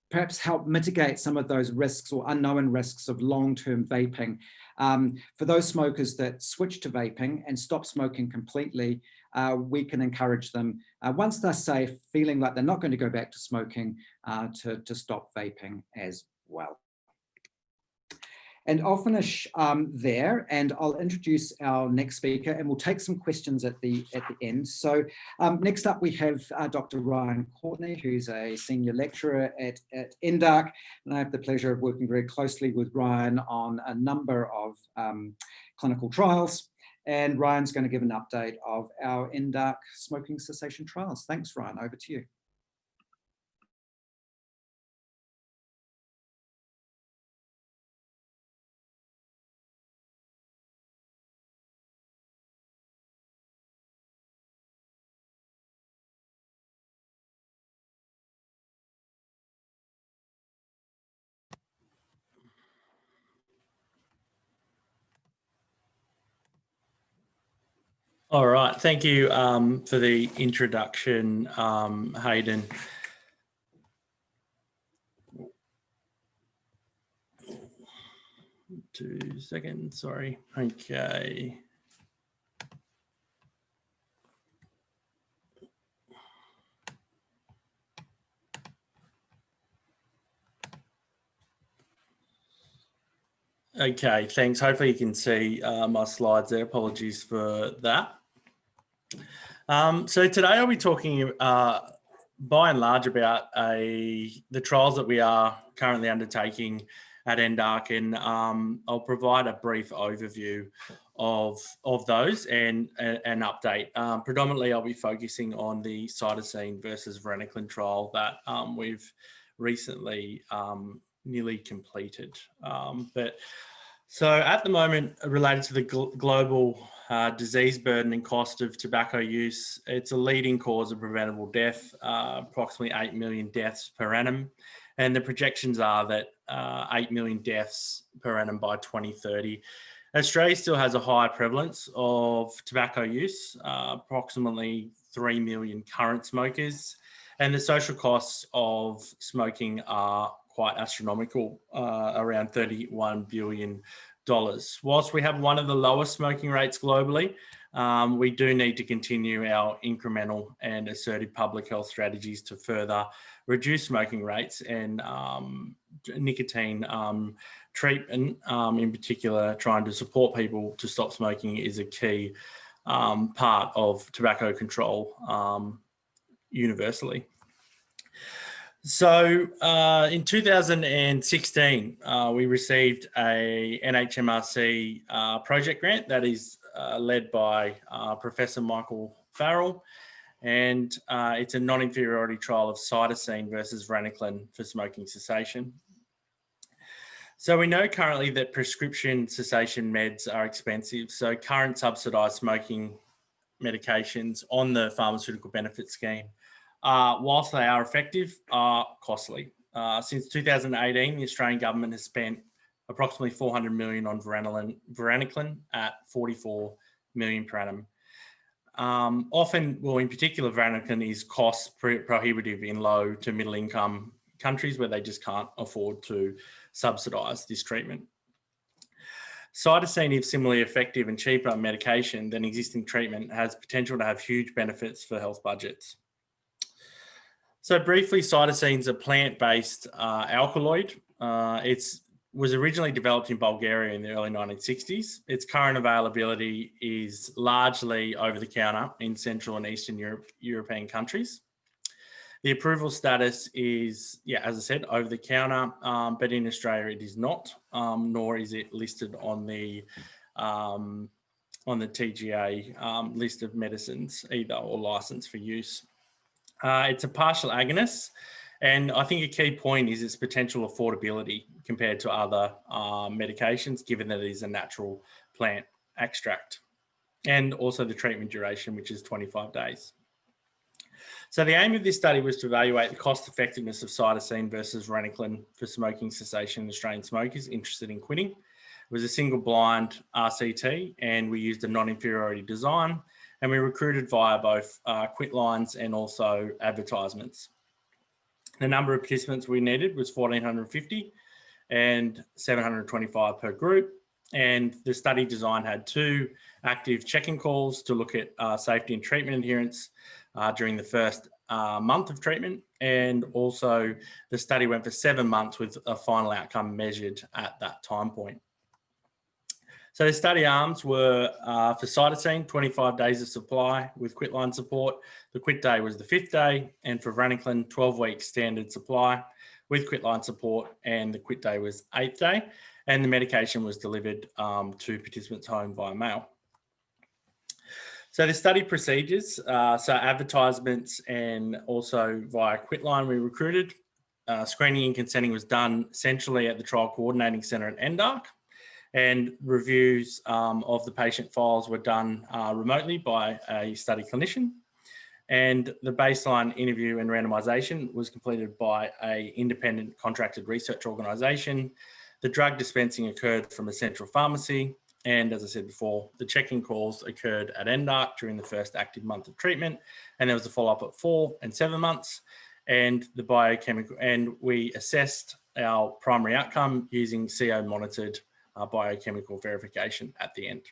perhaps help mitigate some of those risks or unknown risks of long-term vaping, for those smokers that switch to vaping and stop smoking completely, we can encourage them, once they're safe, feeling like they're not going to go back to smoking, to stop vaping as well. And I'll finish there, and I'll introduce our next speaker, and we'll take some questions at the end. So next up, we have Dr. Ryan Courtney, who's a senior lecturer at NDARC, and I have the pleasure of working very closely with Ryan on a number of clinical trials. And Ryan's going to give an update of our NDARC smoking cessation trials. Thanks, Ryan. Over to you. All right, thank you for the introduction, Hayden. 2 seconds, sorry. Okay. Okay, thanks. Hopefully you can see my slides there. Apologies for that. So today I'll be talking by and large about the trials that we are currently undertaking at NDARC, and I'll provide a brief overview of those and an update. Predominantly I'll be focusing on the cytosine versus varenicline trial that we've recently nearly completed. So at the moment, related to the global disease burden and cost of tobacco use, it's a leading cause of preventable death, approximately 8 million deaths per annum. And the projections are that 8 million deaths per annum by 2030. Australia still has a high prevalence of tobacco use, approximately 3 million current smokers. And the social costs of smoking are quite astronomical, around $31 billion. Whilst we have one of the lowest smoking rates globally, we do need to continue our incremental and assertive public health strategies to further reduce smoking rates, and nicotine treatment, in particular, trying to support people to stop smoking is a key part of tobacco control universally. So in 2016, we received a NHMRC project grant that is led by Professor Michael Farrell, and it's a non-inferiority trial of cytosine versus varenicline for smoking cessation. So we know currently that prescription cessation meds are expensive, so current subsidised smoking medications on the pharmaceutical benefit scheme, whilst they are effective, are costly. Since 2018, the Australian government has spent approximately 400 million on varenicline at 44 million per annum. Often, well, in particular, varenicline is cost prohibitive in low to middle income countries where they just can't afford to subsidise this treatment. Cytosine, if similarly effective and cheaper medication than existing treatment, has potential to have huge benefits for health budgets. So briefly, cytosine is a plant-based alkaloid. It was originally developed in Bulgaria in the early 1960s. Its current availability is largely over-the-counter in Central and Eastern European countries. The approval status is, as I said, over-the-counter, but in Australia it is not, nor is it listed on the TGA list of medicines either, or licensed for use. It's a partial agonist, and I think a key point is its potential affordability compared to other medications, given that it is a natural plant extract, and also the treatment duration, which is 25 days. So the aim of this study was to evaluate the cost effectiveness of cytosine versus varenicline for smoking cessation in Australian smokers interested in quitting. It was a single blind RCT, and we used a non-inferiority design, and we recruited via both quit lines and also advertisements. The number of participants we needed was 1,450 and 725 per group. And the study design had 2 active check-in calls to look at safety and treatment adherence during the first month of treatment. And also the study went for 7 months with a final outcome measured at that time point. So the study arms were for cytosine, 25 days of supply with quitline support. The quit day was the 5th day, and for varenicline, 12-week standard supply with quitline support, and the quit day was 8th day, and the medication was delivered to participants' home via mail. So the study procedures, so advertisements and also via quitline we recruited. Screening and consenting was done centrally at the Trial Coordinating Centre at NDARC, and reviews of the patient files were done remotely by a study clinician. And the baseline interview and randomisation was completed by an independent contracted research organisation. The drug dispensing occurred from a central pharmacy. And as I said before, the check-in calls occurred at NDARC during the first active month of treatment. And there was a follow-up at 4 and 7 months. And the biochemical, and we assessed our primary outcome using CO monitored biochemical verification at the end.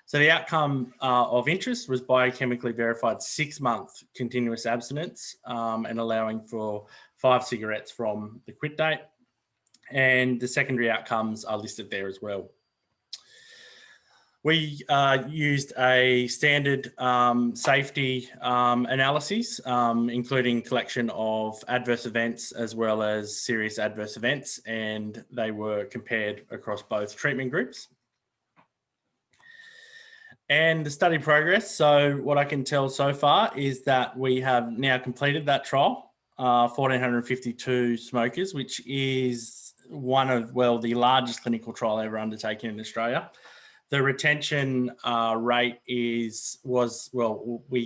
So the outcome of interest was biochemically verified 6-month continuous abstinence and allowing for 5 cigarettes from the quit date. And the secondary outcomes are listed there as well. We used a standard safety analysis, including collection of adverse events as well as serious adverse events, and they were compared across both treatment groups. And the study progress, so what I can tell so far is that we have now completed that trial, 1,452 smokers, which is one of, well, the largest clinical trial ever undertaken in Australia. The retention rate we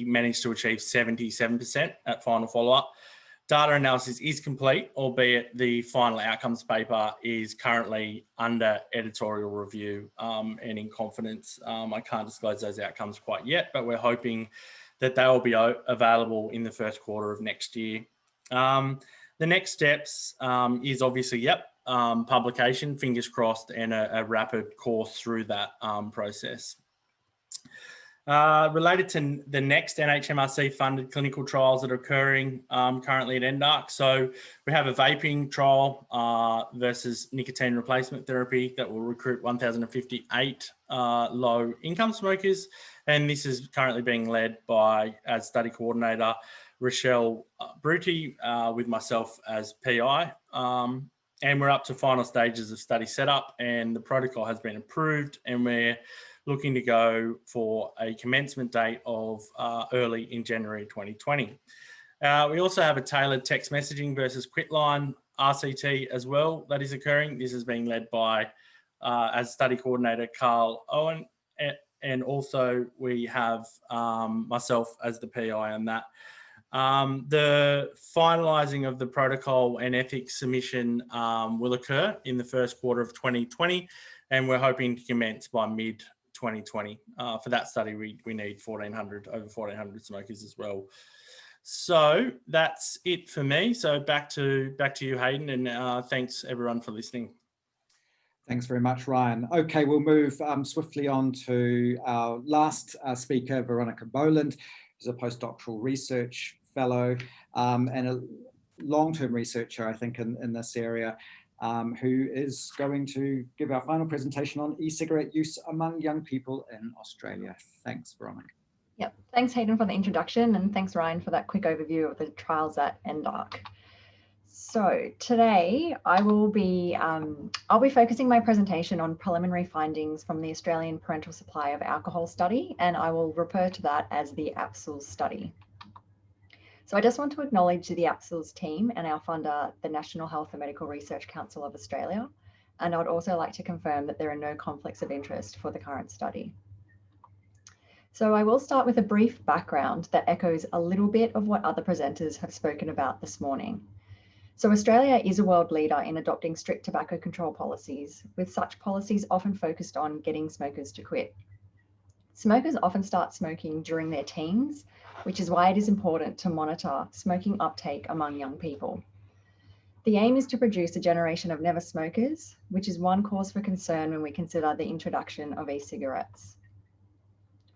managed to achieve 77% at final follow-up. Data analysis is complete, albeit the final outcomes paper is currently under editorial review and in confidence. I can't disclose those outcomes quite yet, but we're hoping that they will be available in the first quarter of next year. The next steps is obviously, publication, fingers crossed, and a rapid course through that process. Related to the next NHMRC funded clinical trials that are occurring currently at NDARC. So we have a vaping trial versus nicotine replacement therapy that will recruit 1,058 low income smokers. And this is currently being led by, as study coordinator, Rochelle Bruti, with myself as PI. And we're up to final stages of study setup, and the protocol has been approved, and we're looking to go for a commencement date of early in January 2020. We also have a tailored text messaging versus quitline RCT as well that is occurring. This is being led by, as study coordinator, Carl Owen, and also we have myself as the PI on that. The finalising of the protocol and ethics submission will occur in the first quarter of 2020, and we're hoping to commence by mid-2020. For that study, we need over 1,400 smokers as well. So that's it for me. So back to you, Hayden, and thanks everyone for listening. Thanks very much, Ryan. Okay, we'll move swiftly on to our last speaker, Veronica Boland, who's a postdoctoral research fellow and a long-term researcher, I think, in this area, who is going to give our final presentation on e-cigarette use among young people in Australia. Thanks, Veronica. Yep, thanks Hayden for the introduction, and thanks Ryan for that quick overview of the trials at NDARC. So today I'll be focusing my presentation on preliminary findings from the Australian Parental Supply of Alcohol study, and I will refer to that as the APSALS study. So I just want to acknowledge the APSALS team and our funder, the National Health and Medical Research Council of Australia. And I would also like to confirm that there are no conflicts of interest for the current study. So I will start with a brief background that echoes a little bit of what other presenters have spoken about this morning. So Australia is a world leader in adopting strict tobacco control policies, with such policies often focused on getting smokers to quit. Smokers often start smoking during their teens, which is why it is important to monitor smoking uptake among young people. The aim is to produce a generation of never smokers, which is one cause for concern when we consider the introduction of e-cigarettes.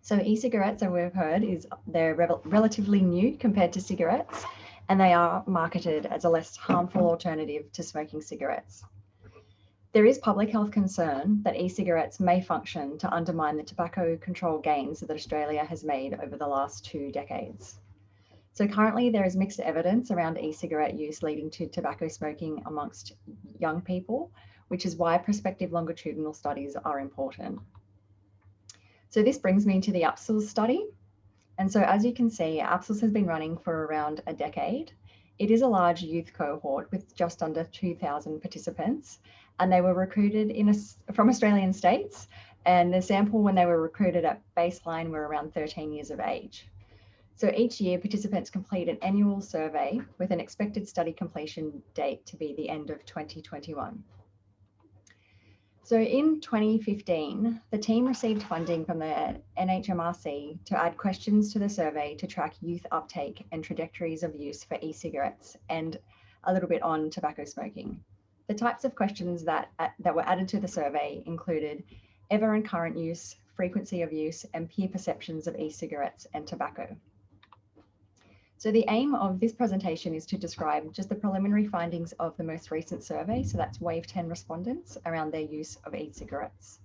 So e-cigarettes, as we've heard, they're relatively new compared to cigarettes, and they are marketed as a less harmful alternative to smoking cigarettes. There is public health concern that e-cigarettes may function to undermine the tobacco control gains that Australia has made over the last 2 decades. So currently there is mixed evidence around e-cigarette use leading to tobacco smoking amongst young people, which is why prospective longitudinal studies are important. So this brings me to the APSILS study. And so as you can see, APSILS has been running for around a decade. It is a large youth cohort with just under 2,000 participants, and they were recruited from Australian states, and the sample when they were recruited at baseline were around 13 years of age. So each year, participants complete an annual survey with an expected study completion date to be the end of 2021. So in 2015, the team received funding from the NHMRC to add questions to the survey to track youth uptake and trajectories of use for e-cigarettes and a little bit on tobacco smoking. The types of questions that were added to the survey included ever and current use, frequency of use, and peer perceptions of e-cigarettes and tobacco. So the aim of this presentation is to describe just the preliminary findings of the most recent survey. So that's Wave 10 respondents around their use of e-cigarettes.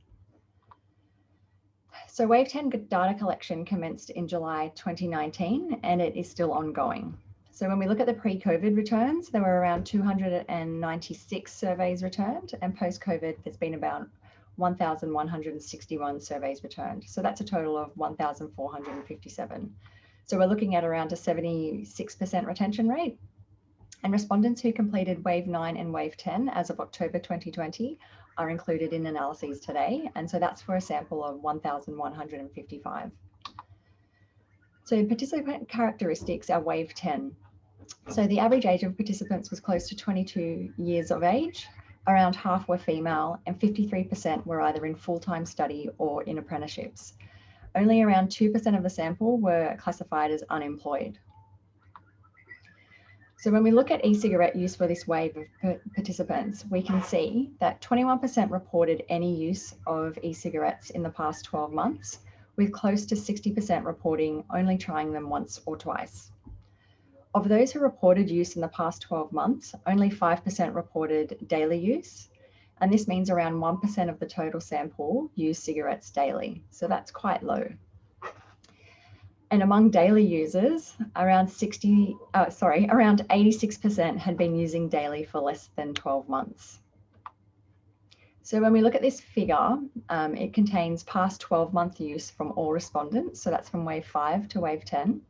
So Wave 10 data collection commenced in July 2019, and it is still ongoing. So when we look at the pre-COVID returns, there were around 296 surveys returned, and post-COVID, there's been about 1,161 surveys returned. So that's a total of 1,457. So we're looking at around a 76% retention rate. And respondents who completed Wave 9 and Wave 10 as of October 2020 are included in analyses today. And so that's for a sample of 1,155. So participant characteristics are Wave 10. So the average age of participants was close to 22 years of age. Around half were female and 53% were either in full-time study or in apprenticeships. Only around 2% of the sample were classified as unemployed. So when we look at e-cigarette use for this wave of participants, we can see that 21% reported any use of e-cigarettes in the past 12 months, with close to 60% reporting only trying them once or twice. Of those who reported use in the past 12 months, only 5% reported daily use. And this means around 1% of the total sample use cigarettes daily. So that's quite low. And among daily users, around 86% had been using daily for less than 12 months. So when we look at this figure, it contains past 12-month use from all respondents. So that's from Wave 5 to Wave 10.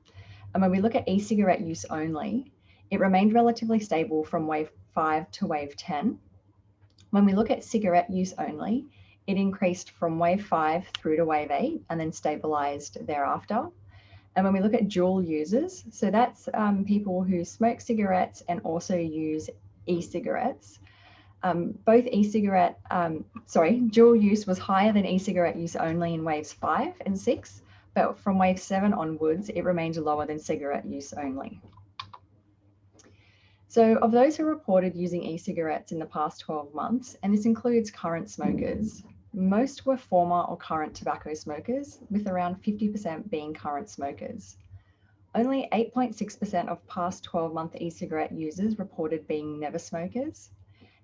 And when we look at e-cigarette use only, it remained relatively stable from Wave 5 to Wave 10. When we look at cigarette use only, it increased from Wave 5 through to Wave 8 and then stabilized thereafter. And when we look at dual users, so that's people who smoke cigarettes and also use e-cigarettes. Dual use was higher than e-cigarette use only in Waves 5 and 6, but from Wave 7 onwards, it remained lower than cigarette use only. So of those who reported using e-cigarettes in the past 12 months, and this includes current smokers, most were former or current tobacco smokers, with around 50% being current smokers. Only 8.6% of past 12-month e-cigarette users reported being never smokers.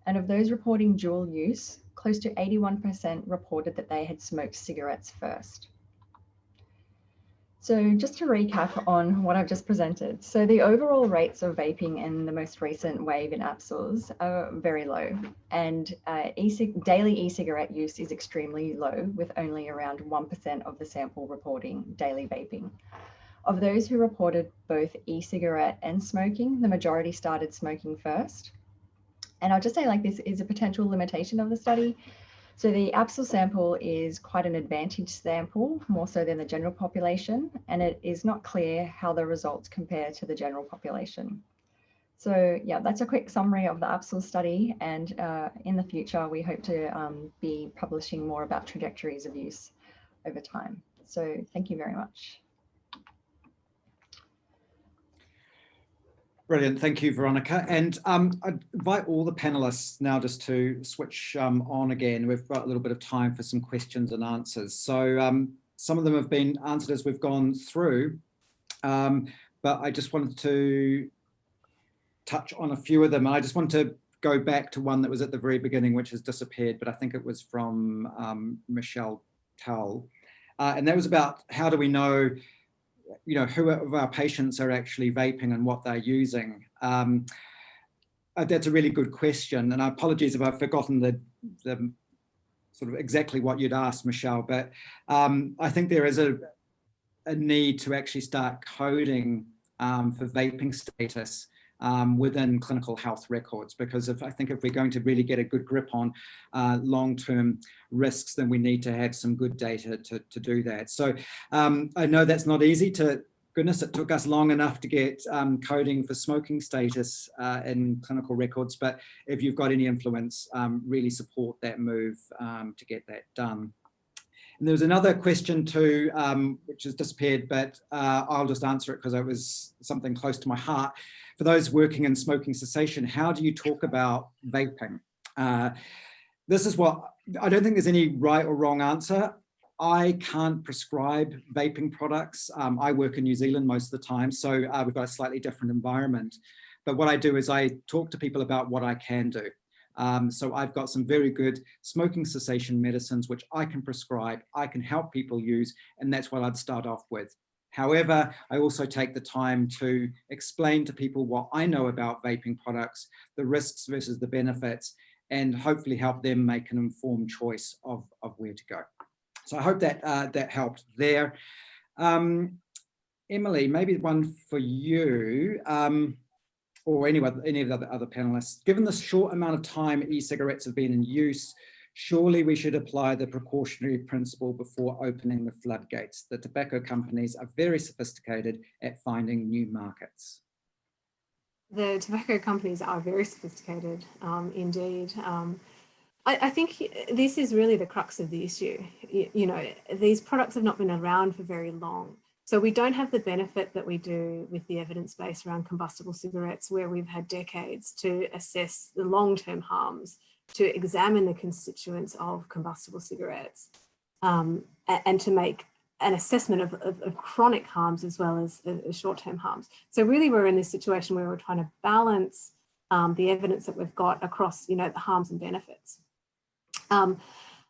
And of those reporting dual use, close to 81% reported that they had smoked cigarettes first. So just to recap on what I've just presented. So the overall rates of vaping in the most recent wave in APSILS are very low, and daily e-cigarette use is extremely low, with only around 1% of the sample reporting daily vaping. Of those who reported both e-cigarette and smoking, the majority started smoking first. And I'll just say, like, this is a potential limitation of the study. So the APSIL sample is quite an advantaged sample, more so than the general population, and it is not clear how the results compare to the general population. So yeah, that's a quick summary of the APSIL study, and in the future, we hope to be publishing more about trajectories of use over time. So thank you very much. Brilliant. Thank you, Veronica. And I invite all the panelists now just to switch on again. We've got a little bit of time for some questions and answers. So some of them have been answered as we've gone through, but I just wanted to touch on a few of them. And I just want to go back to one that was at the very beginning, which has disappeared, but I think it was from Michelle Tull. And that was about how do we know, who of our patients are actually vaping and what they're using. That's a really good question. And apologies if I've forgotten the sort of exactly what you'd asked, Michelle, but I think there is a need to actually start coding for vaping status within clinical health records, because I think if we're going to really get a good grip on long-term risks, then we need to have some good data to do that. So I know that's not easy goodness, it took us long enough to get coding for smoking status in clinical records, but if you've got any influence, really support that move to get that done. And there was another question too, which has disappeared, but I'll just answer it because it was something close to my heart. For those working in smoking cessation, how do you talk about vaping? This is what, I don't think there's any right or wrong answer. I can't prescribe vaping products. I work in New Zealand most of the time, so we've got a slightly different environment. But what I do is I talk to people about what I can do. So I've got some very good smoking cessation medicines, which I can prescribe, I can help people use, and that's what I'd start off with. However, I also take the time to explain to people what I know about vaping products, the risks versus the benefits, and hopefully help them make an informed choice of where to go. So I hope that that helped there. Emily, maybe one for you, or any of the other panelists. Given the short amount of time e-cigarettes have been in use, surely we should apply the precautionary principle before opening the floodgates. The tobacco companies are very sophisticated at finding new markets. The tobacco companies are very sophisticated indeed. I think this is really the crux of the issue. These products have not been around for very long. So we don't have the benefit that we do with the evidence base around combustible cigarettes, where we've had decades to assess the long-term harms, to examine the constituents of combustible cigarettes, and to make an assessment of chronic harms as well as short-term harms. So really we're in this situation where we're trying to balance the evidence that we've got across, the harms and benefits.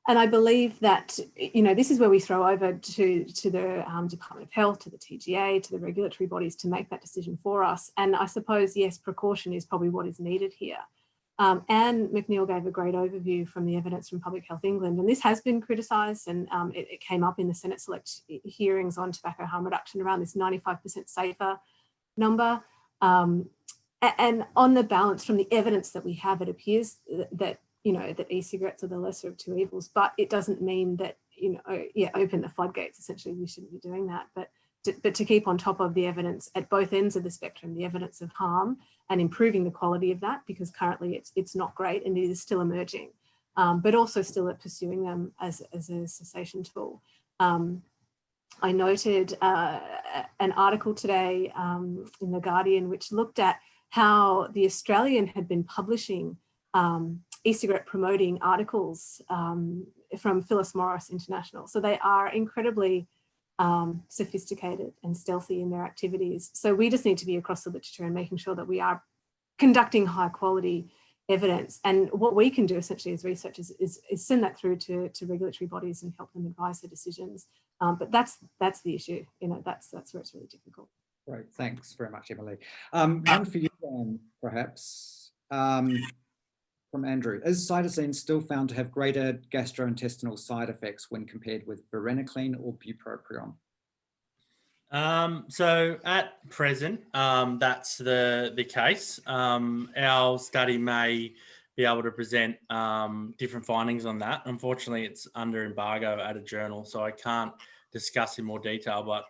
And I believe that, this is where we throw over to the Department of Health, to the TGA, to the regulatory bodies to make that decision for us. And I suppose, yes, precaution is probably what is needed here. Anne McNeil gave a great overview from the evidence from Public Health England, and this has been criticised, and it came up in the Senate Select hearings on tobacco harm reduction around this 95% safer number. And on the balance, from the evidence that we have, it appears that that e-cigarettes are the lesser of two evils, but it doesn't mean that, open the floodgates. Essentially, we shouldn't be doing that. But to keep on top of the evidence at both ends of the spectrum, the evidence of harm and improving the quality of that, because currently it's not great and it is still emerging, but also still at pursuing them as a cessation tool. I noted an article today in The Guardian, which looked at how the Australian had been publishing e-cigarette promoting articles from Phyllis Morris International. So they are incredibly sophisticated and stealthy in their activities. So we just need to be across the literature and making sure that we are conducting high quality evidence. And what we can do essentially as researchers is send that through to regulatory bodies and help them advise their decisions. But that's the issue. That's where it's really difficult. Great, thanks very much, Emily. One for you, Dan, perhaps. From Andrew, is cytosine still found to have greater gastrointestinal side effects when compared with varenicline or bupropion? So at present, that's the case. Our study may be able to present different findings on that. Unfortunately, it's under embargo at a journal, so I can't discuss in more detail, but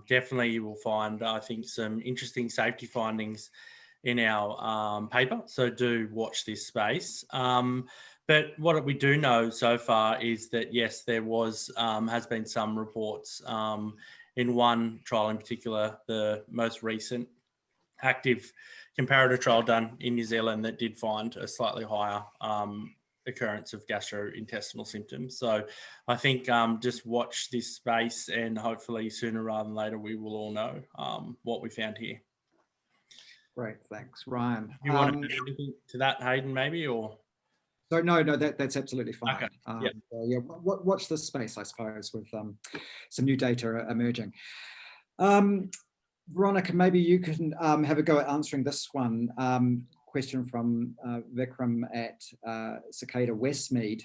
definitely you will find, I think, some interesting safety findings in our paper, so do watch this space. But what we do know so far is that yes, there has been some reports in one trial in particular, the most recent active comparator trial done in New Zealand, that did find a slightly higher occurrence of gastrointestinal symptoms. So I think just watch this space, and hopefully sooner rather than later we will all know what we found here. Great, thanks, Ryan. You want to add anything to that, Hayden, maybe, or? So no, that's absolutely fine. Okay. So yeah, watch this space, I suppose, with some new data emerging. Veronica, maybe you can have a go at answering this one. Question from Vikram at Cicada Westmead.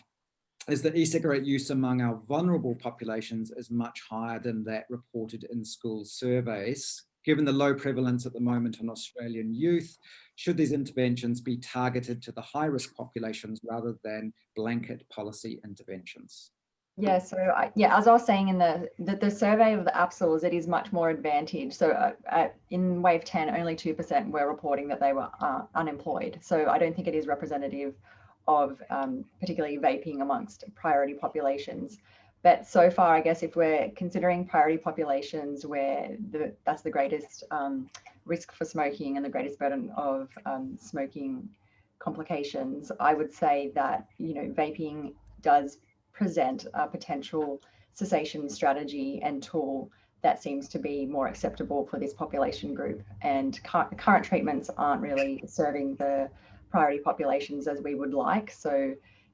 Is that e-cigarette use among our vulnerable populations is much higher than that reported in school surveys. Given the low prevalence at the moment in Australian youth, should these interventions be targeted to the high-risk populations rather than blanket policy interventions? Yeah, so as I was saying in the survey of the APSLs, it is much more advantaged. So in wave 10, only 2% were reporting that they were unemployed. So I don't think it is representative of particularly vaping amongst priority populations. But so far, I guess if we're considering priority populations where that's the greatest risk for smoking and the greatest burden of smoking complications, I would say that, you know, vaping does present a potential cessation strategy and tool that seems to be more acceptable for this population group. And current treatments aren't really serving the priority populations as we would like. So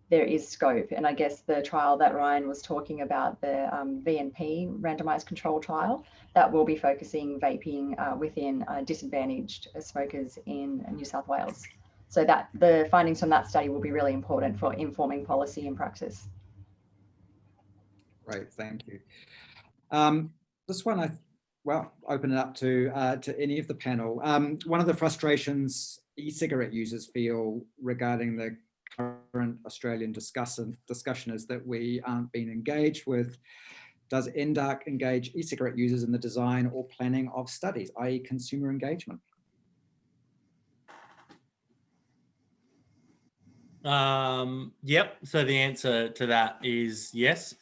there is scope. And I guess the trial that Ryan was talking about, the VNP randomized control trial, that will be focusing vaping within disadvantaged smokers in New South Wales. So that the findings from that study will be really important for informing policy and praxis. Great, thank you. This one, open it up to any of the panel. One of the frustrations e-cigarette users feel regarding the current Australian discussion is that we aren't being engaged with. Does NDARC engage e-cigarette users in the design or planning of studies, i.e. consumer engagement? Yep. So the answer to that is yes,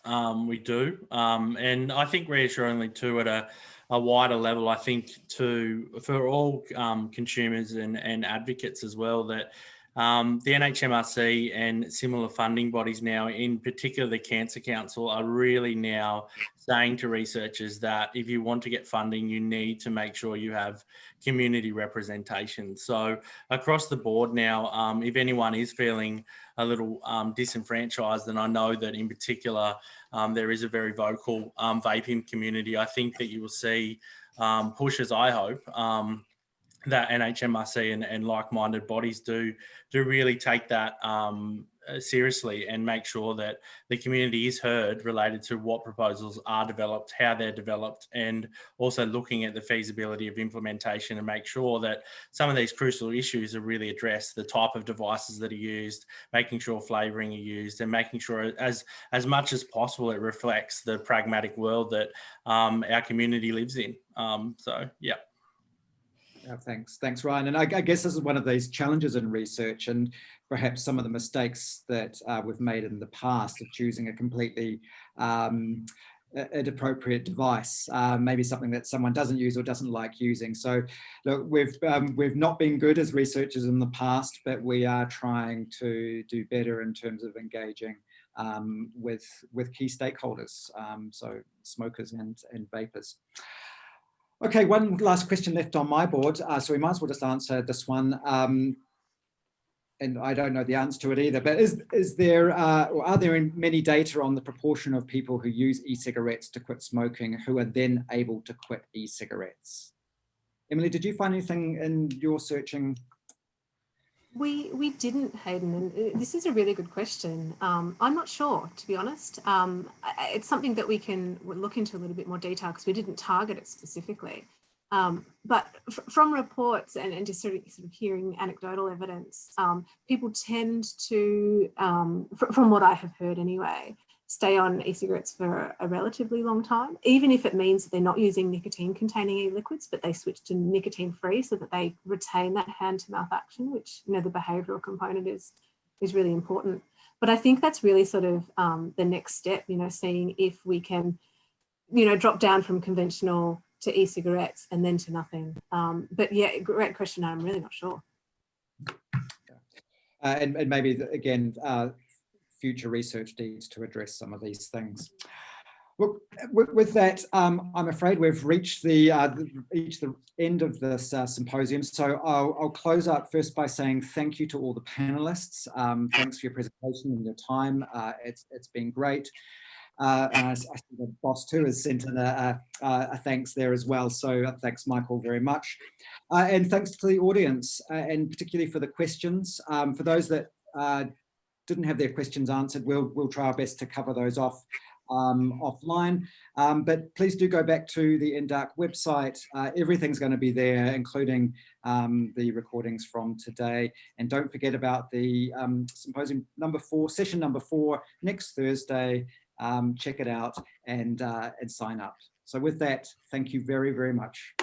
we do. And I think reassuringly too, at a wider level, I think for all consumers and advocates as well, that the NHMRC and similar funding bodies now, in particular the Cancer Council, are really now saying to researchers that if you want to get funding, you need to make sure you have community representation. So across the board now, if anyone is feeling a little disenfranchised, and I know that in particular there is a very vocal vaping community, I think that you will see pushes, I hope, that NHMRC and like-minded bodies do really take that seriously and make sure that the community is heard related to what proposals are developed, how they're developed, and also looking at the feasibility of implementation and make sure that some of these crucial issues are really addressed, the type of devices that are used, making sure flavouring are used, and making sure as much as possible it reflects the pragmatic world that our community lives in. So, yeah. Thanks, Ryan. And I guess this is one of these challenges in research, and perhaps some of the mistakes that we've made in the past of choosing a completely inappropriate device, maybe something that someone doesn't use or doesn't like using. So look, we've not been good as researchers in the past, but we are trying to do better in terms of engaging with key stakeholders, so smokers and vapers. Okay, one last question left on my board, so we might as well just answer this one. And I don't know the answer to it either, but is there, or are there many data on the proportion of people who use e-cigarettes to quit smoking who are then able to quit e-cigarettes? Emily, did you find anything in your searching? We didn't, Hayden, and this is a really good question. I'm not sure, to be honest. It's something that we can look into a little bit more detail because we didn't target it specifically. But from reports and just sort of hearing anecdotal evidence, people tend to, from what I have heard anyway, stay on e-cigarettes for a relatively long time, even if it means that they're not using nicotine-containing e-liquids, but they switch to nicotine-free so that they retain that hand-to-mouth action, which, you know, the behavioural component is really important. But I think that's really sort of the next step, you know, seeing if we can, you know, drop down from conventional to e-cigarettes and then to nothing. But yeah, great question. I'm really not sure. And maybe again, future research needs to address some of these things. Well, with that, I'm afraid we've reached the end of this symposium. So I'll close out first by saying thank you to all the panelists. Thanks for your presentation and your time. It's been great. And I see the boss too has sent in a thanks there as well. So thanks, Michael, very much. And thanks to the audience, and particularly for the questions. For those that didn't have their questions answered, we'll try our best to cover those off offline. But please do go back to the NDARC website. Everything's going to be there, including the recordings from today. And don't forget about the symposium number 4, session number 4, next Thursday. Check it out and sign up. So with that, thank you very, very much.